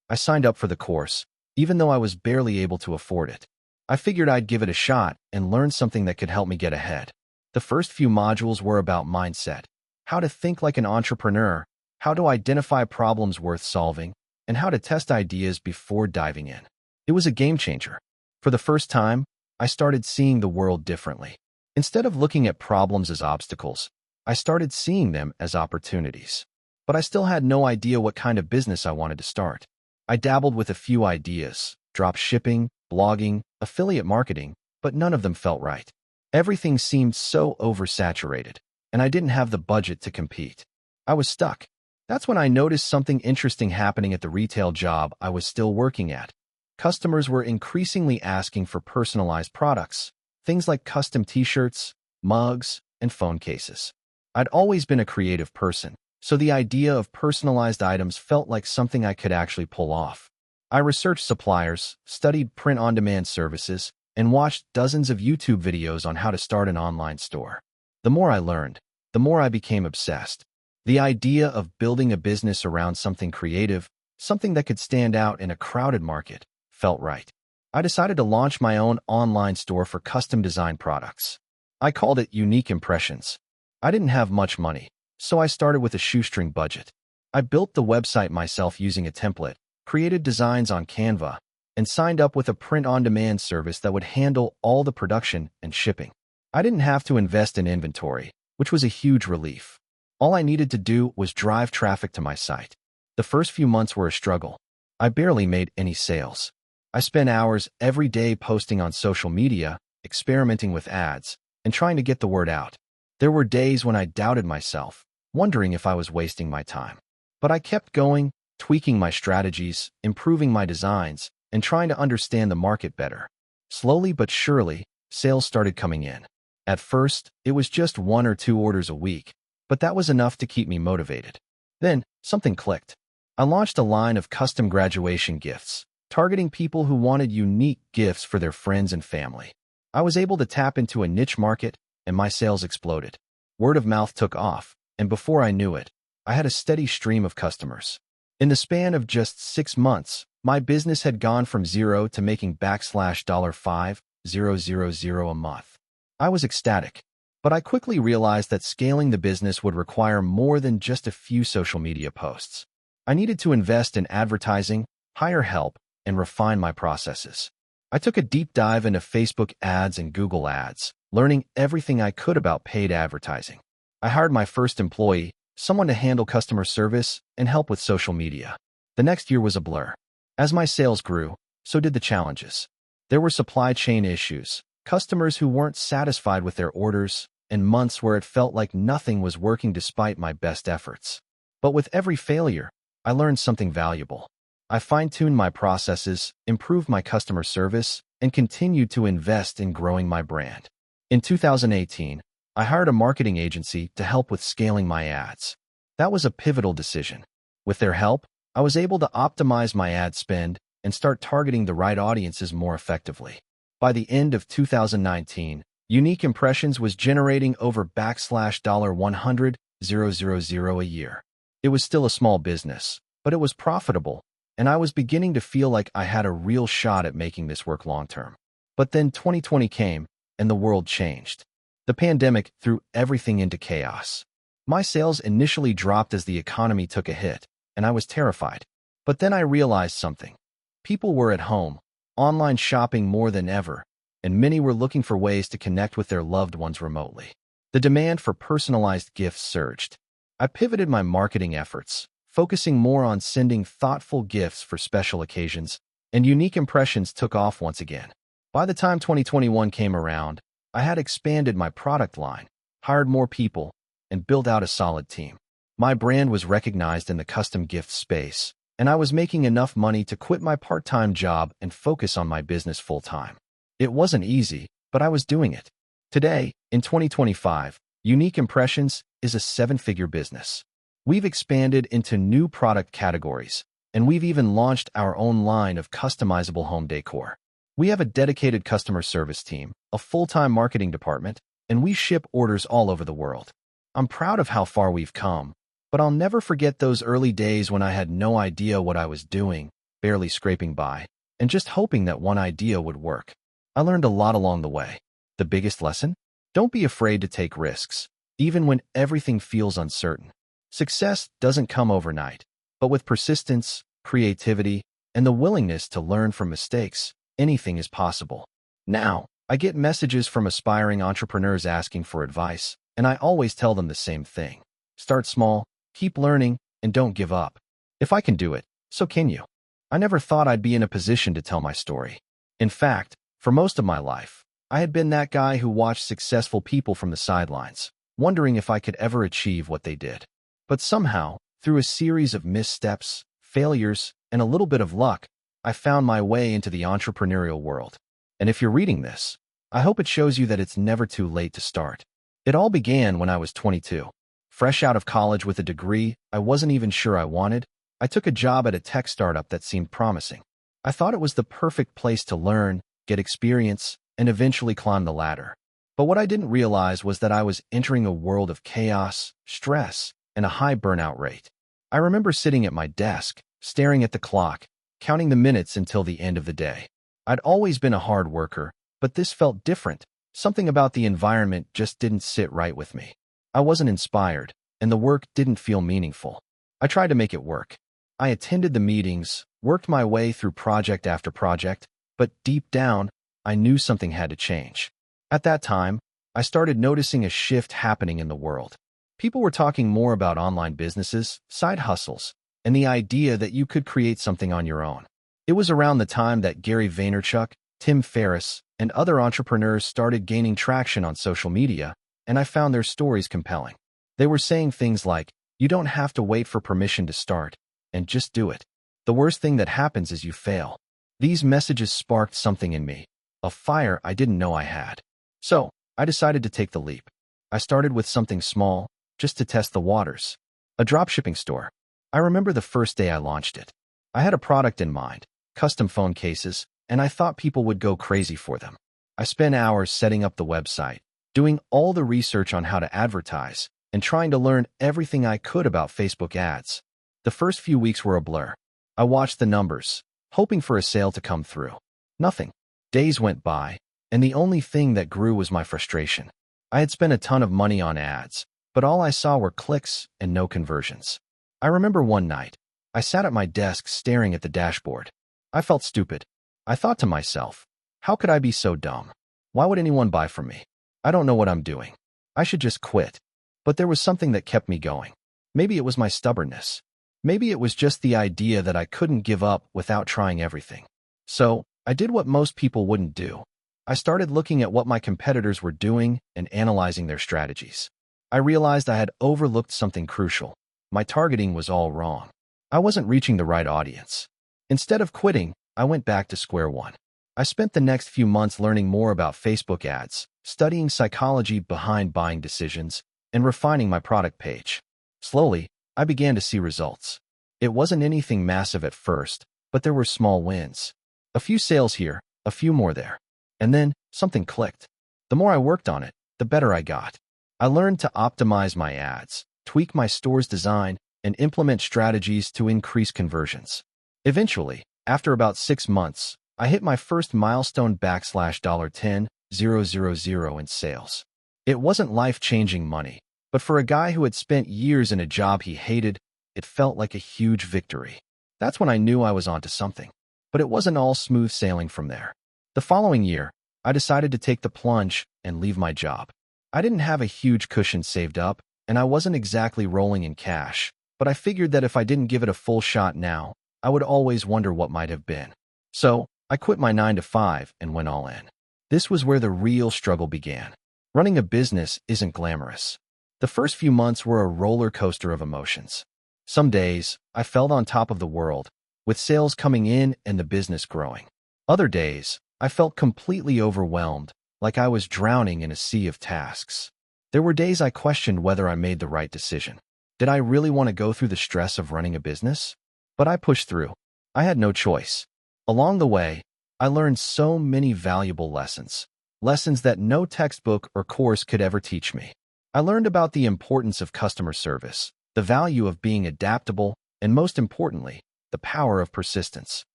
[SPEAKER 1] I signed up for the course, even though I was barely able to afford it. I figured I'd give it a shot and learn something that could help me get ahead. The first few modules were about mindset, how to think like an entrepreneur, how to identify problems worth solving, and how to test ideas before diving in. It was a game changer. For the first time, I started seeing the world differently. Instead of looking at problems as obstacles, I started seeing them as opportunities. But I still had no idea what kind of business I wanted to start. I dabbled with a few ideas, drop shipping, blogging, affiliate marketing, but none of them felt right. Everything seemed so oversaturated, and I didn't have the budget to compete. I was stuck. That's when I noticed something interesting happening at the retail job I was still working at. Customers were increasingly asking for personalized products, things like custom t-shirts, mugs, and phone cases. I'd always been a creative person, so the idea of personalized items felt like something I could actually pull off. I researched suppliers, studied print-on-demand services, and watched dozens of YouTube videos on how to start an online store. The more I learned, the more I became obsessed. The idea of building a business around something creative, something that could stand out in a crowded market, felt right. I decided to launch my own online store for custom design products. I called it Unique Impressions. I didn't have much money, so I started with a shoestring budget. I built the website myself using a template, created designs on Canva, and signed up with a print-on-demand service that would handle all the production and shipping. I didn't have to invest in inventory, which was a huge relief. All I needed to do was drive traffic to my site. The first few months were a struggle. I barely made any sales. I spent hours every day posting on social media, experimenting with ads, and trying to get the word out. There were days when I doubted myself, wondering if I was wasting my time. But I kept going, tweaking my strategies, improving my designs, and trying to understand the market better. Slowly but surely, sales started coming in. At first, it was just 1 or 2 orders a week, but that was enough to keep me motivated. Then, something clicked. I launched a line of custom graduation gifts, targeting people who wanted unique gifts for their friends and family. I was able to tap into a niche market, and my sales exploded. Word of mouth took off, and before I knew it, I had a steady stream of customers. In the span of just 6 months, my business had gone from zero to making $5,000 a month. I was ecstatic, but I quickly realized that scaling the business would require more than just a few social media posts. I needed to invest in advertising, hire help, and refine my processes. I took a deep dive into Facebook ads and Google ads, learning everything I could about paid advertising. I hired my first employee, someone to handle customer service and help with social media. The next year was a blur. As my sales grew, so did the challenges. There were supply chain issues, customers who weren't satisfied with their orders, and months where it felt like nothing was working despite my best efforts. But with every failure, I learned something valuable. I fine-tuned my processes, improved my customer service, and continued to invest in growing my brand. In 2018, I hired a marketing agency to help with scaling my ads. That was a pivotal decision. With their help, I was able to optimize my ad spend and start targeting the right audiences more effectively. By the end of 2019, Unique Impressions was generating over $100,000 a year. It was still a small business, but it was profitable, and I was beginning to feel like I had a real shot at making this work long-term. But then 2020 came, and the world changed. The pandemic threw everything into chaos. My sales initially dropped as the economy took a hit, and I was terrified. But then I realized something. People were at home, online shopping more than ever, and many were looking for ways to connect with their loved ones remotely. The demand for personalized gifts surged. I pivoted my marketing efforts, focusing more on sending thoughtful gifts for special occasions, and unique impressions took off once again. By the time 2021 came around, I had expanded my product line, hired more people, and built out a solid team. My brand was recognized in the custom gift space, and I was making enough money to quit my part-time job and focus on my business full-time. It wasn't easy, but I was doing it. Today, in 2025, Unique Impressions is a seven-figure business. We've expanded into new product categories, and we've even launched our own line of customizable home decor. We have a dedicated customer service team, a full-time marketing department, and we ship orders all over the world. I'm proud of how far we've come, but I'll never forget those early days when I had no idea what I was doing, barely scraping by, and just hoping that one idea would work. I learned a lot along the way. The biggest lesson? Don't be afraid to take risks, even when everything feels uncertain. Success doesn't come overnight, but with persistence, creativity, and the willingness to learn from mistakes, anything is possible. Now, I get messages from aspiring entrepreneurs asking for advice, and I always tell them the same thing. Start small, keep learning, and don't give up. If I can do it, so can you. I never thought I'd be in a position to tell my story. In fact, for most of my life, I had been that guy who watched successful people from the sidelines, wondering if I could ever achieve what they did. But somehow, through a series of missteps, failures, and a little bit of luck, I found my way into the entrepreneurial world. And if you're reading this, I hope it shows you that it's never too late to start. It all began when I was 22. Fresh out of college with a degree I wasn't even sure I wanted, I took a job at a tech startup that seemed promising. I thought it was the perfect place to learn, get experience, and eventually climb the ladder. But what I didn't realize was that I was entering a world of chaos, stress, and a high burnout rate. I remember sitting at my desk, staring at the clock, counting the minutes until the end of the day. I'd always been a hard worker, but this felt different. Something about the environment just didn't sit right with me. I wasn't inspired, and the work didn't feel meaningful. I tried to make it work. I attended the meetings, worked my way through project after project, but deep down, I knew something had to change. At that time, I started noticing a shift happening in the world. People were talking more about online businesses, side hustles, and the idea that you could create something on your own. It was around the time that Gary Vaynerchuk, Tim Ferriss, and other entrepreneurs started gaining traction on social media, and I found their stories compelling. They were saying things like, you don't have to wait for permission to start, and just do it. The worst thing that happens is you fail. These messages sparked something in me, a fire I didn't know I had. So, I decided to take the leap. I started with something small, just to test the waters. A dropshipping store. I remember the first day I launched it. I had a product in mind, custom phone cases, and I thought people would go crazy for them. I spent hours setting up the website, doing all the research on how to advertise, and trying to learn everything I could about Facebook ads. The first few weeks were a blur. I watched the numbers, hoping for a sale to come through. Nothing. Days went by, and the only thing that grew was my frustration. I had spent a ton of money on ads, but all I saw were clicks and no conversions. I remember one night, I sat at my desk staring at the dashboard. I felt stupid. I thought to myself, how could I be so dumb? Why would anyone buy from me? I don't know what I'm doing. I should just quit. But there was something that kept me going. Maybe it was my stubbornness. Maybe it was just the idea that I couldn't give up without trying everything. So, I did what most people wouldn't do. I started looking at what my competitors were doing and analyzing their strategies. I realized I had overlooked something crucial. My targeting was all wrong. I wasn't reaching the right audience. Instead of quitting, I went back to square one. I spent the next few months learning more about Facebook ads, studying psychology behind buying decisions, and refining my product page. Slowly, I began to see results. It wasn't anything massive at first, but there were small wins. A few sales here, a few more there. And then, something clicked. The more I worked on it, the better I got. I learned to optimize my ads, tweak my store's design, and implement strategies to increase conversions. Eventually, after about 6 months, I hit my first milestone $10,000 in sales. It wasn't life-changing money, but for a guy who had spent years in a job he hated, it felt like a huge victory. That's when I knew I was onto something. But it wasn't all smooth sailing from there. The following year, I decided to take the plunge and leave my job. I didn't have a huge cushion saved up, and I wasn't exactly rolling in cash, but I figured that if I didn't give it a full shot now, I would always wonder what might have been. So, I quit my 9 to 5 and went all in. This was where the real struggle began. Running a business isn't glamorous. The first few months were a roller coaster of emotions. Some days, I felt on top of the world, with sales coming in and the business growing. Other days, I felt completely overwhelmed, like I was drowning in a sea of tasks. There were days I questioned whether I made the right decision. Did I really want to go through the stress of running a business? But I pushed through. I had no choice. Along the way, I learned so many valuable lessons. Lessons that no textbook or course could ever teach me. I learned about the importance of customer service, the value of being adaptable, and most importantly, the power of persistence.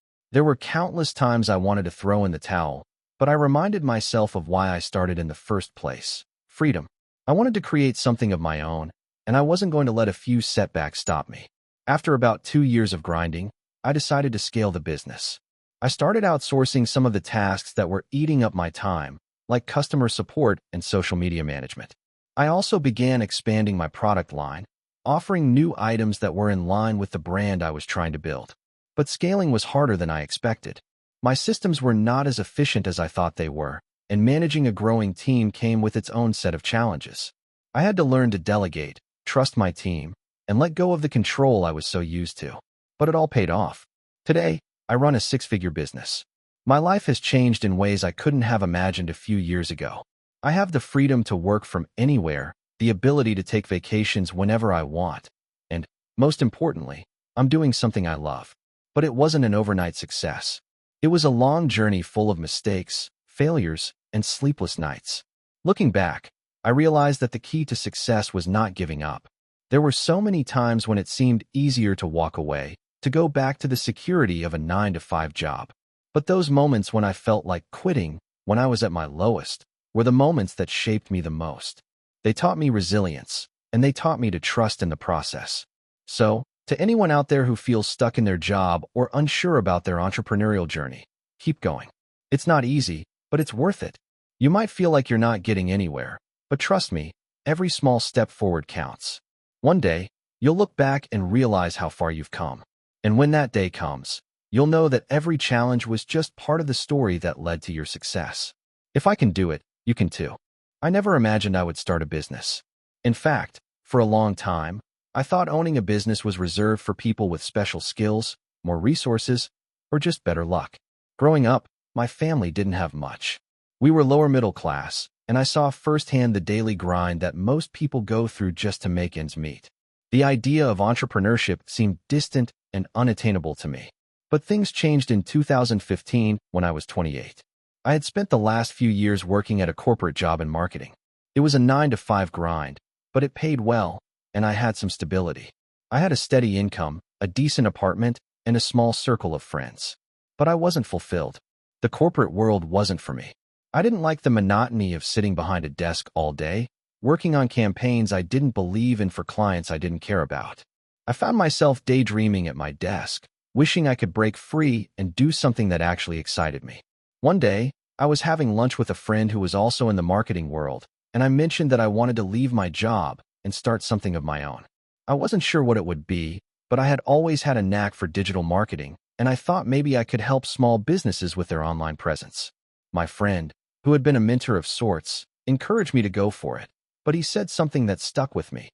[SPEAKER 1] There were countless times I wanted to throw in the towel, but I reminded myself of why I started in the first place: freedom. I wanted to create something of my own, and I wasn't going to let a few setbacks stop me. After about 2 years of grinding, I decided to scale the business. I started outsourcing some of the tasks that were eating up my time, like customer support and social media management. I also began expanding my product line, offering new items that were in line with the brand I was trying to build. But scaling was harder than I expected. My systems were not as efficient as I thought they were, and managing a growing team came with its own set of challenges. I had to learn to delegate, trust my team, and let go of the control I was so used to. But it all paid off. Today, I run a 6-figure business. My life has changed in ways I couldn't have imagined a few years ago. I have the freedom to work from anywhere, the ability to take vacations whenever I want, and, most importantly, I'm doing something I love. But it wasn't an overnight success. It was a long journey full of mistakes, failures, and sleepless nights. Looking back, I realized that the key to success was not giving up. There were so many times when it seemed easier to walk away, to go back to the security of a 9 to 5 job. But those moments when I felt like quitting, when I was at my lowest, were the moments that shaped me the most. They taught me resilience, and they taught me to trust in the process. So, to anyone out there who feels stuck in their job or unsure about their entrepreneurial journey, keep going. It's not easy, but it's worth it. You might feel like you're not getting anywhere, but trust me, every small step forward counts. One day, you'll look back and realize how far you've come. And when that day comes, you'll know that every challenge was just part of the story that led to your success. If I can do it, you can too. I never imagined I would start a business. In fact, for a long time, I thought owning a business was reserved for people with special skills, more resources, or just better luck. Growing up, my family didn't have much. We were lower middle class, and I saw firsthand the daily grind that most people go through just to make ends meet. The idea of entrepreneurship seemed distant and unattainable to me. But things changed in 2015 when I was 28. I had spent the last few years working at a corporate job in marketing. It was a 9 to 5 grind, but it paid well, and I had some stability. I had a steady income, a decent apartment, and a small circle of friends. But I wasn't fulfilled. The corporate world wasn't for me. I didn't like the monotony of sitting behind a desk all day, working on campaigns I didn't believe in for clients I didn't care about. I found myself daydreaming at my desk, wishing I could break free and do something that actually excited me. One day, I was having lunch with a friend who was also in the marketing world, and I mentioned that I wanted to leave my job and start something of my own. I wasn't sure what it would be, but I had always had a knack for digital marketing, and I thought maybe I could help small businesses with their online presence. My friend, who had been a mentor of sorts, encouraged me to go for it, but he said something that stuck with me.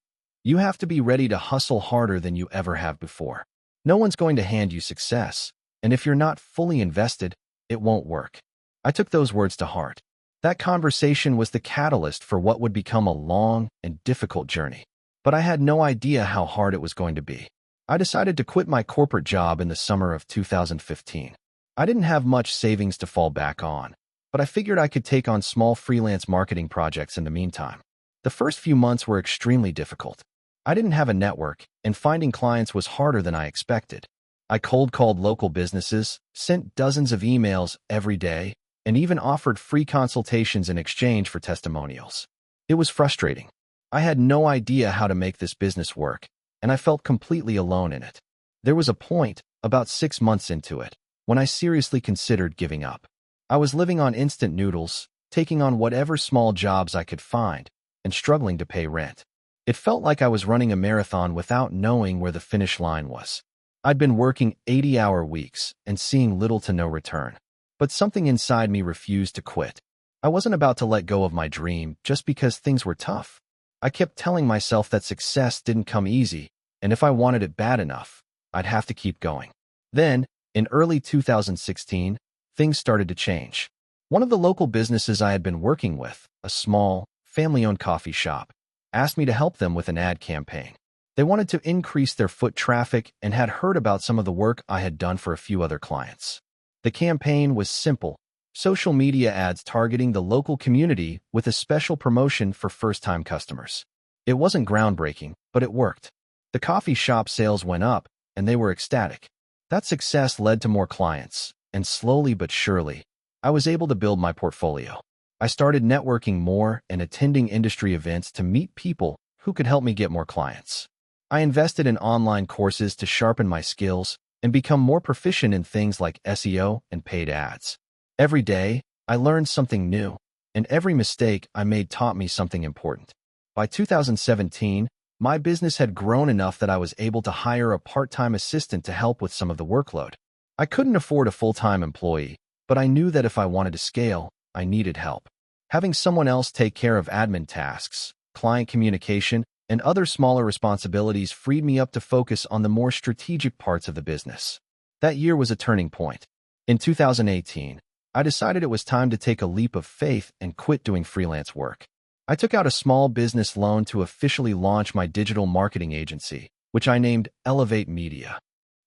[SPEAKER 1] You have to be ready to hustle harder than you ever have before. No one's going to hand you success, and if you're not fully invested, it won't work. I took those words to heart. That conversation was the catalyst for what would become a long and difficult journey. But I had no idea how hard it was going to be. I decided to quit my corporate job in the summer of 2015. I didn't have much savings to fall back on, but I figured I could take on small freelance marketing projects in the meantime. The first few months were extremely difficult. I didn't have a network, and finding clients was harder than I expected. I cold called local businesses, sent dozens of emails every day, and even offered free consultations in exchange for testimonials. It was frustrating. I had no idea how to make this business work, and I felt completely alone in it. There was a point, about 6 months into it, when I seriously considered giving up. I was living on instant noodles, taking on whatever small jobs I could find, and struggling to pay rent. It felt like I was running a marathon without knowing where the finish line was. I'd been working 80-hour weeks and seeing little to no return. But something inside me refused to quit. I wasn't about to let go of my dream just because things were tough. I kept telling myself that success didn't come easy, and if I wanted it bad enough, I'd have to keep going. Then, in early 2016, things started to change. One of the local businesses I had been working with, a small, family-owned coffee shop, asked me to help them with an ad campaign. They wanted to increase their foot traffic and had heard about some of the work I had done for a few other clients. The campaign was simple: social media ads targeting the local community with a special promotion for first-time customers. It wasn't groundbreaking, but it worked. The coffee shop sales went up, and they were ecstatic. That success led to more clients, and slowly but surely, I was able to build my portfolio. I started networking more and attending industry events to meet people who could help me get more clients. I invested in online courses to sharpen my skills and become more proficient in things like SEO and paid ads. Every day, I learned something new, and every mistake I made taught me something important. By 2017, my business had grown enough that I was able to hire a part-time assistant to help with some of the workload. I couldn't afford a full-time employee, but I knew that if I wanted to scale, I needed help. Having someone else take care of admin tasks, client communication, and other smaller responsibilities freed me up to focus on the more strategic parts of the business. That year was a turning point. In 2018, I decided it was time to take a leap of faith and quit doing freelance work. I took out a small business loan to officially launch my digital marketing agency, which I named Elevate Media.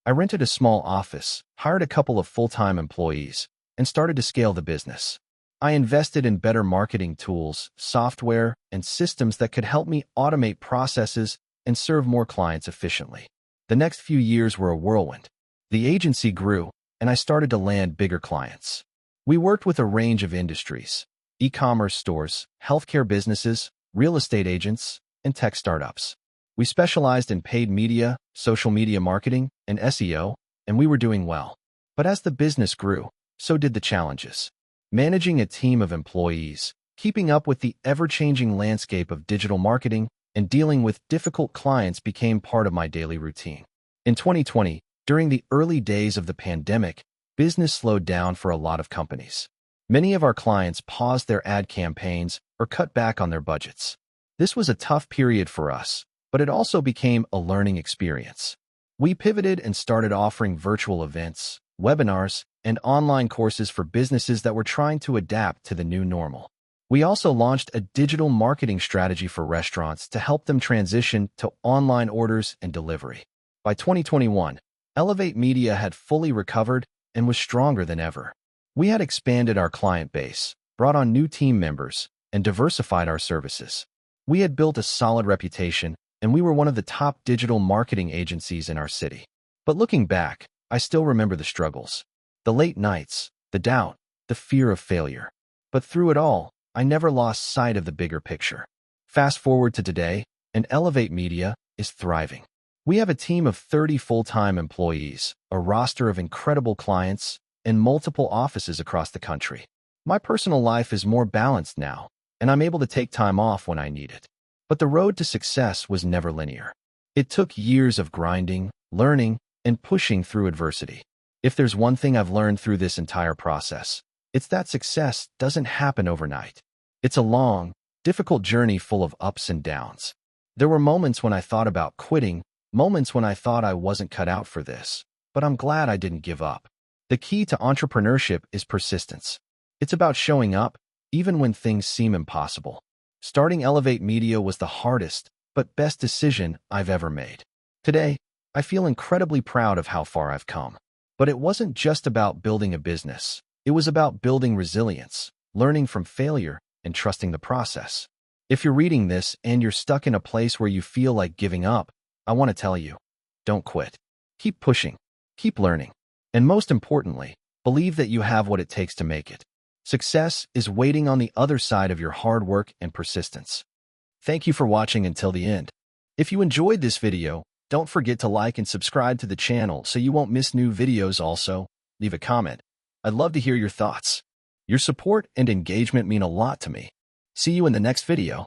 [SPEAKER 1] I rented a small office, hired a couple of full-time employees, and started to scale the business. I invested in better marketing tools, software, and systems that could help me automate processes and serve more clients efficiently. The next few years were a whirlwind. The agency grew, and I started to land bigger clients. We worked with a range of industries: e-commerce stores, healthcare businesses, real estate agents, and tech startups. We specialized in paid media, social media marketing, and SEO, and we were doing well. But as the business grew, so did the challenges. Managing a team of employees, keeping up with the ever-changing landscape of digital marketing, and dealing with difficult clients became part of my daily routine. In 2020, during the early days of the pandemic, business slowed down for a lot of companies. Many of our clients paused their ad campaigns or cut back on their budgets. This was a tough period for us, but it also became a learning experience. We pivoted and started offering virtual events, webinars, and online courses for businesses that were trying to adapt to the new normal. We also launched a digital marketing strategy for restaurants to help them transition to online orders and delivery. By 2021, Elevate Media had fully recovered and was stronger than ever. We had expanded our client base, brought on new team members, and diversified our services. We had built a solid reputation, and we were one of the top digital marketing agencies in our city. But looking back, I still remember the struggles. The late nights, the doubt, the fear of failure. But through it all, I never lost sight of the bigger picture. Fast forward to today, and Elevate Media is thriving. We have a team of 30 full-time employees, a roster of incredible clients, and multiple offices across the country. My personal life is more balanced now, and I'm able to take time off when I need it. But the road to success was never linear. It took years of grinding, learning, and pushing through adversity. If there's one thing I've learned through this entire process, it's that success doesn't happen overnight. It's a long, difficult journey full of ups and downs. There were moments when I thought about quitting, moments when I thought I wasn't cut out for this, but I'm glad I didn't give up. The key to entrepreneurship is persistence. It's about showing up, even when things seem impossible. Starting Elevate Media was the hardest, but best decision I've ever made. Today, I feel incredibly proud of how far I've come. But it wasn't just about building a business. It was about building resilience, learning from failure, and trusting the process. If you're reading this and you're stuck in a place where you feel like giving up, I want to tell you, don't quit. Keep pushing, keep learning, and most importantly, believe that you have what it takes to make it. Success is waiting on the other side of your hard work and persistence. Thank you for watching until the end. If you enjoyed this video, don't forget to like and subscribe to the channel so you won't miss new videos. Also, leave a comment. I'd love to hear your thoughts. Your support and engagement mean a lot to me. See you in the next video.